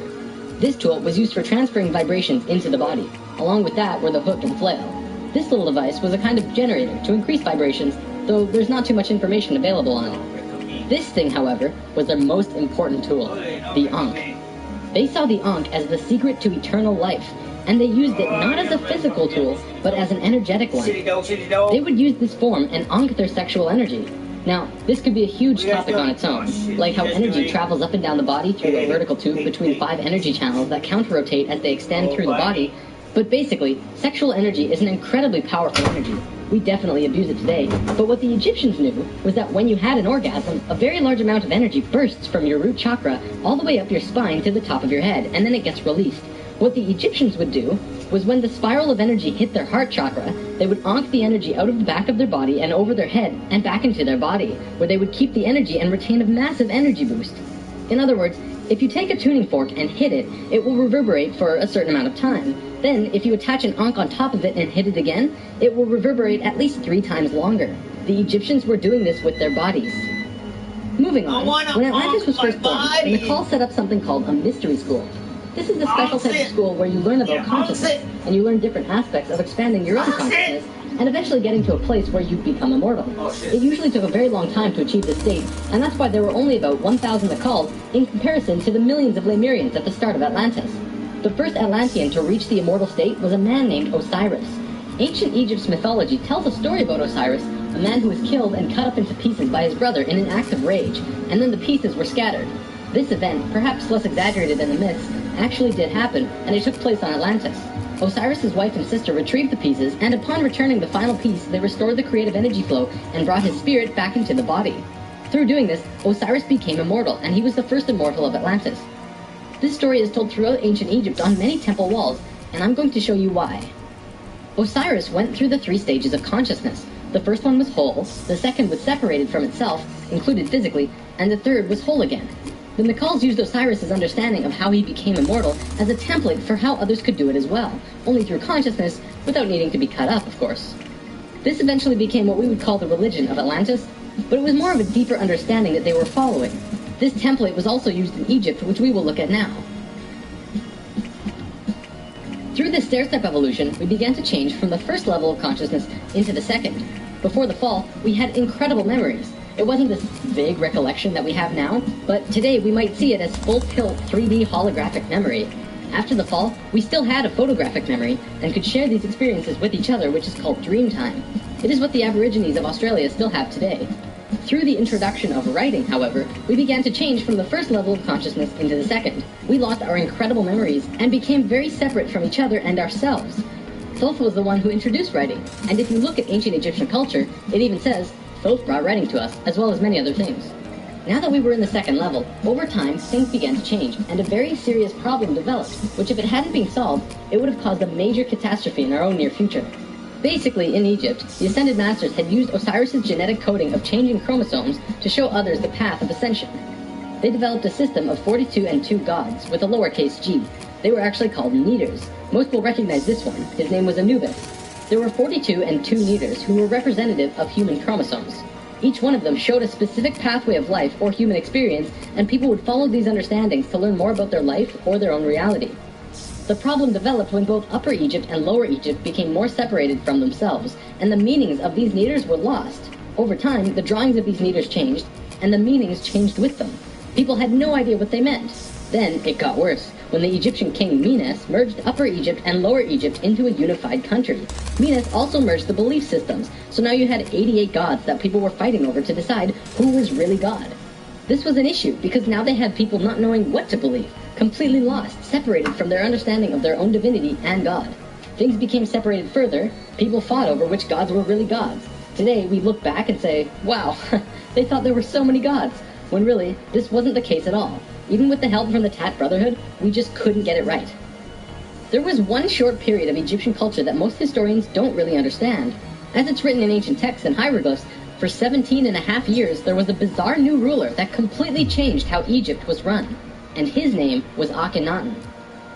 This tool was used for transferring vibrations into the body. Along with that were the hook and flail. This little device was a kind of generator to increase vibrations, though there's not too much information available on it. This thing, however, was their most important tool, the Ankh. They saw the Ankh as the secret to eternal life, and they used it not as a physical tool, but as an energetic one. They would use this form and ankh their sexual energy. Now, this could be a huge topic on its own, like how energy travels up and down the body through a vertical tube between 5 energy channels that counter-rotate as they extend through the body. But basically, sexual energy is an incredibly powerful energy. We definitely abuse it today, but what the Egyptians knew was that when you had an orgasm, a very large amount of energy bursts from your root chakra all the way up your spine to the top of your head, and then it gets released. What the Egyptians would do was when the spiral of energy hit their heart chakra, they would onk the energy out of the back of their body and over their head and back into their body, where they would keep the energy and retain a massive energy boost. In other words, if you take a tuning fork and hit it, it will reverberate for a certain amount of time. Then, if you attach an onk on top of it and hit it again, it will reverberate at least 3 times longer. The Egyptians were doing this with their bodies. Moving on, when Atlantis was first born, the Nakal set up something called a mystery school. This is a special type of school where you learn about consciousness, and you learn different aspects of expanding your own consciousness, and eventually getting to a place where you become immortal. It usually took a very long time to achieve this state, and that's why there were only about 1,000 Nakals in comparison to the millions of Lemurians at the start of Atlantis. The first Atlantean to reach the immortal state was a man named Osiris. Ancient Egypt's mythology tells a story about Osiris, a man who was killed and cut up into pieces by his brother in an act of rage, and then the pieces were scattered. This event, perhaps less exaggerated than the myths, actually did happen, and it took place on Atlantis. Osiris's wife and sister retrieved the pieces, and upon returning the final piece, they restored the creative energy flow and brought his spirit back into the body. Through doing this, Osiris became immortal, and he was the first immortal of Atlantis. This story is told throughout ancient Egypt on many temple walls, and I'm going to show you why. Osiris went through the 3 stages of consciousness. The first one was whole, the second was separated from itself, included physically, and the third was whole again. The Nakals used Osiris's understanding of how he became immortal as a template for how others could do it as well, only through consciousness, without needing to be cut up, of course. This eventually became what we would call the religion of Atlantis, but it was more of a deeper understanding that they were following. This template was also used in Egypt, which we will look at now. Through this stair-step evolution, we began to change from the first level of consciousness into the second. Before the fall, we had incredible memories. It wasn't this vague recollection that we have now, but today we might see it as full-tilt 3D holographic memory. After the fall, we still had a photographic memory, and could share these experiences with each other, which is called dream time. It is what the Aborigines of Australia still have today. Through the introduction of writing, however, we began to change from the first level of consciousness into the second. We lost our incredible memories, and became very separate from each other and ourselves. Thoth was the one who introduced writing, and if you look at ancient Egyptian culture, it even says, Thoth brought writing to us, as well as many other things. Now that we were in the second level, over time, things began to change, and a very serious problem developed, which if it hadn't been solved, it would have caused a major catastrophe in our own near future. Basically, in Egypt, the Ascended Masters had used Osiris's genetic coding of changing chromosomes to show others the path of ascension. They developed a system of 42 and 2 gods, with a lowercase g. They were actually called Neters. Most will recognize this one. His name was Anubis. There were 42 and 2 Neters who were representative of human chromosomes. Each one of them showed a specific pathway of life or human experience, and people would follow these understandings to learn more about their life or their own reality. The problem developed when both Upper Egypt and Lower Egypt became more separated from themselves, and the meanings of these Neters were lost. Over time, the drawings of these Neters changed, and the meanings changed with them. People had no idea what they meant. Then it got worse, when the Egyptian king Menes merged Upper Egypt and Lower Egypt into a unified country. Menes also merged the belief systems, so now you had 88 gods that people were fighting over to decide who was really God. This was an issue, because now they had people not knowing what to believe, completely lost, separated from their understanding of their own divinity and God. Things became separated further, people fought over which gods were really gods. Today, we look back and say, wow, they thought there were so many gods, when really, this wasn't the case at all. Even with the help from the Tat Brotherhood, we just couldn't get it right. There was one short period of Egyptian culture that most historians don't really understand. As it's written in ancient texts and hieroglyphs, for 17.5 years there was a bizarre new ruler that completely changed how Egypt was run, and his name was Akhenaten.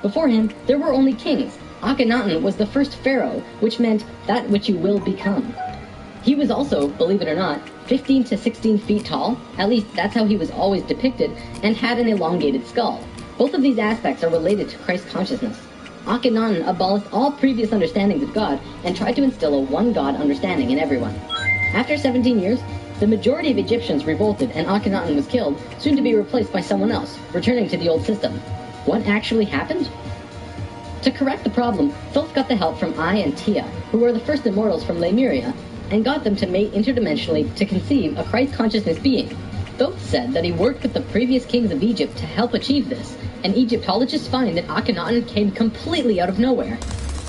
Before him, there were only kings. Akhenaten was the first pharaoh, which meant that which you will become. He was also, believe it or not, 15 to 16 feet tall, at least that's how he was always depicted, and had an elongated skull. Both of these aspects are related to Christ consciousness. Akhenaten abolished all previous understandings of God and tried to instill a one-God understanding in everyone. After 17 years, the majority of Egyptians revolted and Akhenaten was killed, soon to be replaced by someone else, returning to the old system. What actually happened? To correct the problem, Thoth got the help from Ai and Tia, who were the first immortals from Lemuria, and got them to mate interdimensionally to conceive a Christ consciousness being. Thoth said that he worked with the previous kings of Egypt to help achieve this, and Egyptologists find that Akhenaten came completely out of nowhere.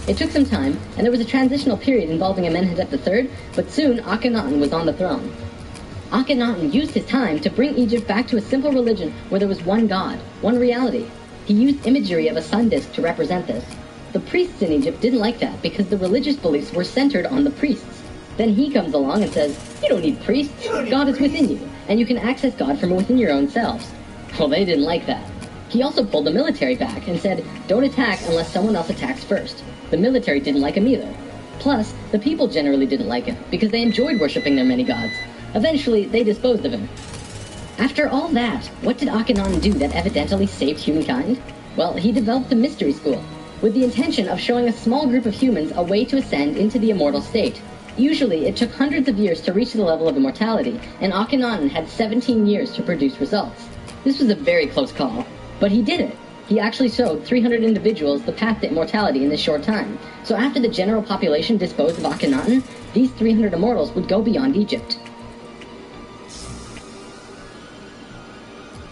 It took some time, and there was a transitional period involving Amenhotep III, but soon Akhenaten was on the throne. Akhenaten used his time to bring Egypt back to a simple religion where there was one God, one reality. He used imagery of a sun disk to represent this. the priests in Egypt didn't like that because the religious beliefs were centered on the priests. Then he comes along and says, you don't need priests, God is within you, and you can access God from within your own selves. Well, they didn't like that. He also pulled the military back and said, don't attack unless someone else attacks first. The military didn't like him either. Plus, the people generally didn't like him because they enjoyed worshipping their many gods. Eventually, they disposed of him. After all that, what did Akhenaten do that evidently saved humankind? Well, he developed a mystery school, with the intention of showing a small group of humans a way to ascend into the immortal state. Usually, it took hundreds of years to reach the level of immortality, and Akhenaten had 17 years to produce results. This was a very close call, but he did it. He actually showed 300 individuals the path to immortality in this short time. So after the general population disposed of Akhenaten, these 300 immortals would go beyond Egypt.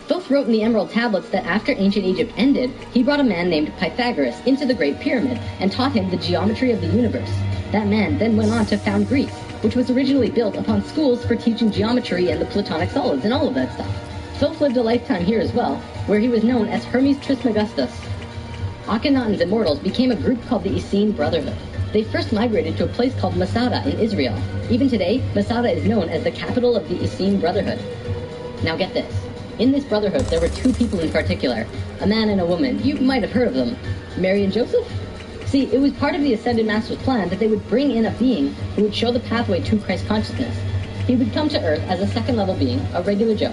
Thoth wrote in the Emerald Tablets that after ancient Egypt ended, he brought a man named Pythagoras into the Great Pyramid and taught him the geometry of the universe. That man then went on to found Greece, which was originally built upon schools for teaching geometry and the Platonic solids and all of that stuff. Thoth lived a lifetime here as well, where he was known as Hermes Trismegistus. Akhenaten's immortals became a group called the Essene Brotherhood. They first migrated to a place called Masada in Israel. Even today, Masada is known as the capital of the Essene Brotherhood. Now get this. In this brotherhood, there were two people in particular, a man and a woman. You might have heard of them. Mary and Joseph? See, it was part of the Ascended Master's plan that they would bring in a being who would show the pathway to Christ consciousness. He would come to Earth as a second-level being, a regular Joe,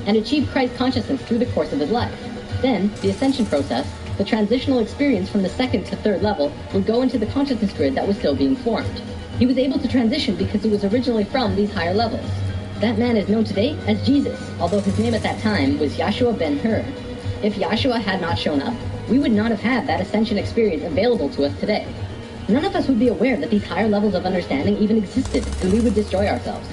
and achieve Christ consciousness through the course of his life. Then, the ascension process, the transitional experience from the second to third level, would go into the consciousness grid that was still being formed. He was able to transition because he was originally from these higher levels. That man is known today as Jesus, although his name at that time was Yahshua ben Hur. If Yahshua had not shown up, we would not have had that ascension experience available to us today. None of us would be aware that these higher levels of understanding even existed, and we would destroy ourselves.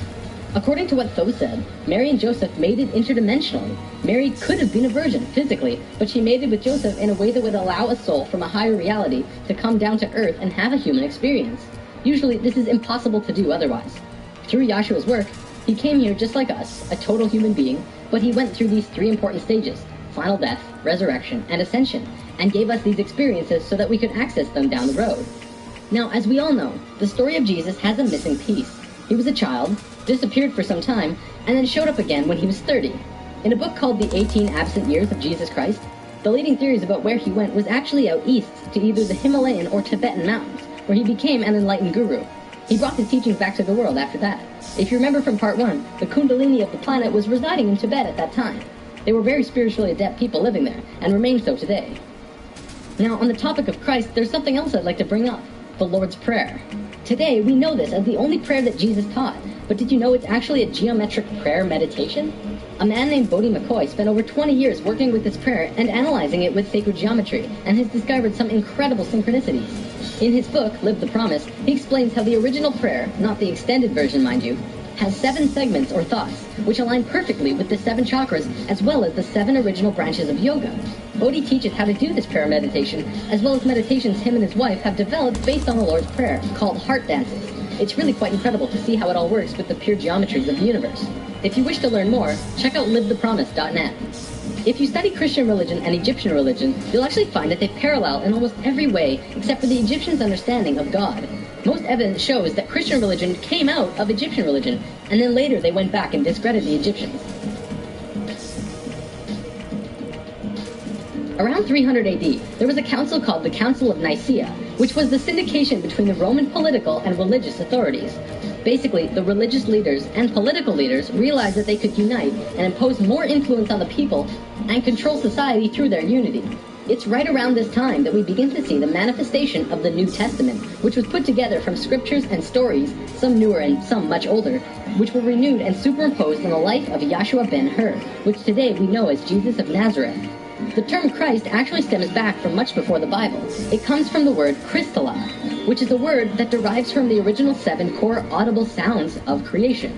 According to what Thoth said, Mary and Joseph mated interdimensionally. Mary could have been a virgin, physically, but she mated with Joseph in a way that would allow a soul from a higher reality to come down to Earth and have a human experience. Usually, this is impossible to do otherwise. Through Yahshua's work, he came here just like us, a total human being, but he went through these three important stages: final death, resurrection, and ascension, and gave us these experiences so that we could access them down the road. Now, as we all know, the story of Jesus has a missing piece. He was a child, disappeared for some time, and then showed up again when he was 30. In a book called The 18 Absent Years of Jesus Christ, the leading theories about where he went was actually out east to either the Himalayan or Tibetan mountains, where he became an enlightened guru. He brought his teachings back to the world after that. If you remember from part 1, the Kundalini of the planet was residing in Tibet at that time. They were very spiritually adept people living there, and remain so today. Now, on the topic of Christ, there's something else I'd like to bring up: the Lord's Prayer. Today, we know this as the only prayer that Jesus taught, but did you know it's actually a geometric prayer meditation? A man named Bodhi McCoy spent over 20 years working with this prayer and analyzing it with sacred geometry, and has discovered some incredible synchronicities. In his book, Live the Promise, he explains how the original prayer, not the extended version mind you, has 7 segments or thoughts, which align perfectly with the 7 chakras as well as the 7 original branches of yoga. Bodhi teaches how to do this prayer meditation, as well as meditations him and his wife have developed based on the Lord's Prayer, called heart dances. It's really quite incredible to see how it all works with the pure geometries of the universe. If you wish to learn more, check out livethepromise.net. If you study Christian religion and Egyptian religion, you'll actually find that they parallel in almost every way except for the Egyptians' understanding of God. Most evidence shows that Christian religion came out of Egyptian religion, and then later they went back and discredited the Egyptians. Around 300 AD, there was a council called the Council of Nicaea, which was the syndication between the Roman political and religious authorities. Basically, the religious leaders and political leaders realized that they could unite and impose more influence on the people and control society through their unity. It's right around this time that we begin to see the manifestation of the New Testament, which was put together from scriptures and stories, some newer and some much older, which were renewed and superimposed on the life of Yahshua ben Hur, which today we know as Jesus of Nazareth. The term Christ actually stems back from much before the Bible. It comes from the word Christala, which is a word that derives from the original 7 core audible sounds of creation.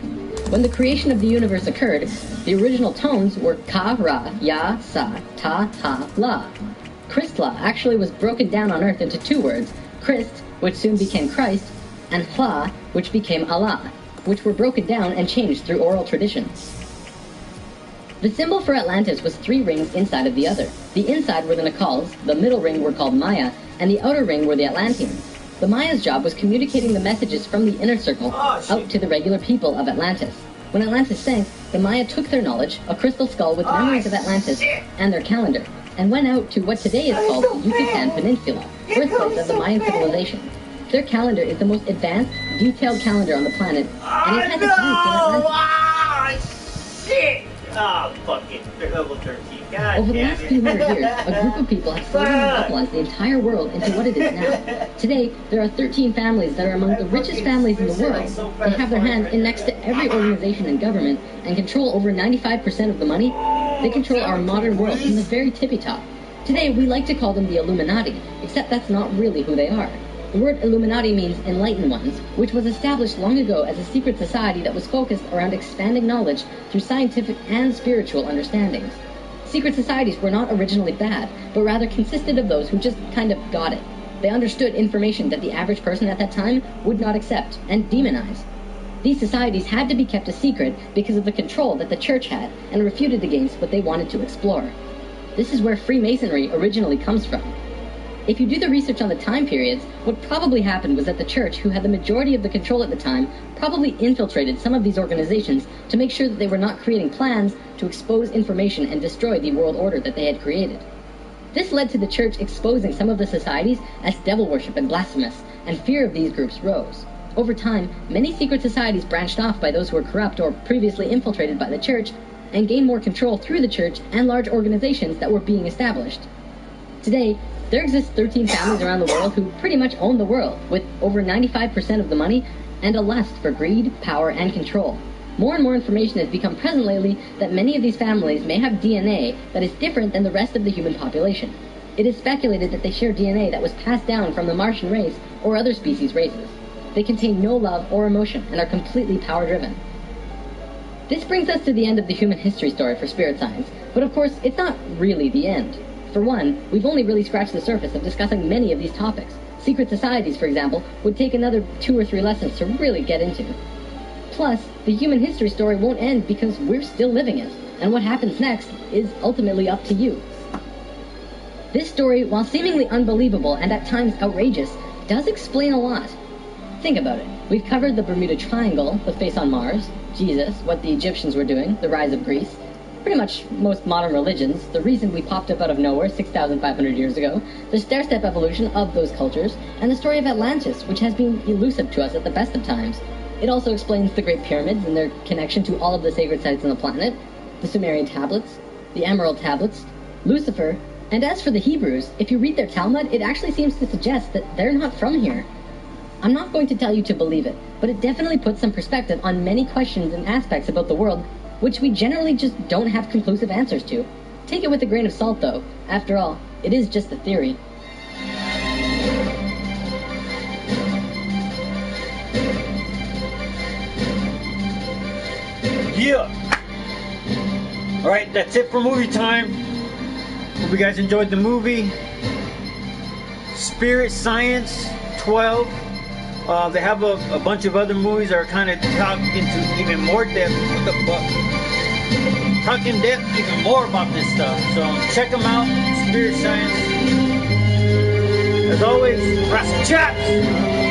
When the creation of the universe occurred, the original tones were Ka, Ra, Ya, Sa, Ta, Ha, La. Christla actually was broken down on earth into 2 words: Christ, which soon became Christ, and Hla, which became Allah, which were broken down and changed through oral tradition. The symbol for Atlantis was 3 rings inside of the other. The inside were the Nakals, the middle ring were called Maya, and the outer ring were the Atlanteans. The Mayas' job was communicating the messages from the inner circle out to the regular people of Atlantis. When Atlantis sank, the Maya took their knowledge, a crystal skull with memories of Atlantis, and their calendar, and went out to what today is called the Yucatan Peninsula, birthplace of the Mayan civilization. Their calendar is the most advanced, detailed calendar on the planet, and it has its roots in Atlantis. Shit! Oh, fucking level 13. God Over the damn last it. few hundred years, a group of people have slowly monopolized the entire world into what it is now. Today, there are 13 families that are among the richest families in the world. They have their hand in next to every organization and government and control over 95% of the money. They control our modern world from the very tippy top. Today, we like to call them the Illuminati, except that's not really who they are. The word Illuminati means enlightened ones, which was established long ago as a secret society that was focused around expanding knowledge through scientific and spiritual understandings. Secret societies were not originally bad, but rather consisted of those who just kind of got it. They understood information that the average person at that time would not accept and demonize. These societies had to be kept a secret because of the control that the church had and refuted against what they wanted to explore. This is where Freemasonry originally comes from. If you do the research on the time periods, what probably happened was that the church, who had the majority of the control at the time, probably infiltrated some of these organizations to make sure that they were not creating plans to expose information and destroy the world order that they had created. This led to the church exposing some of the societies as devil worship and blasphemous, and fear of these groups rose. Over time, many secret societies branched off by those who were corrupt or previously infiltrated by the church, and gained more control through the church and large organizations that were being established. Today, there exist 13 families around the world who pretty much own the world, with over 95% of the money and a lust for greed, power, and control. More and more information has become present lately that many of these families may have DNA that is different than the rest of the human population. It is speculated that they share DNA that was passed down from the Martian race or other species races. They contain no love or emotion and are completely power-driven. This brings us to the end of the human history story for spirit science, but of course, it's not really the end. For one, we've only really scratched the surface of discussing many of these topics. Secret societies, for example, would take another 2 or 3 lessons to really get into. Plus, the human history story won't end because we're still living it, and what happens next is ultimately up to you. This story, while seemingly unbelievable and at times outrageous, does explain a lot. Think about it. We've covered the Bermuda Triangle, the face on Mars, Jesus, what the Egyptians were doing, the rise of Greece, pretty much most modern religions, the reason we popped up out of nowhere 6,500 years ago, the stair-step evolution of those cultures, and the story of Atlantis, which has been elusive to us at the best of times. It also explains the Great Pyramids and their connection to all of the sacred sites on the planet, the Sumerian tablets, the Emerald tablets, Lucifer, and as for the Hebrews, if you read their Talmud, it actually seems to suggest that they're not from here. I'm not going to tell you to believe it, but it definitely puts some perspective on many questions and aspects about the world which we generally just don't have conclusive answers to. Take it with a grain of salt, though. After all, it is just a theory. Yeah! Alright, that's it for movie time. Hope you guys enjoyed the movie. Spirit Science 12. They have a bunch of other movies that are kind of talk into even more depth. What the fuck? Talk in depth even more about this stuff. So check them out. Spirit Science. As always, Raza Chaps!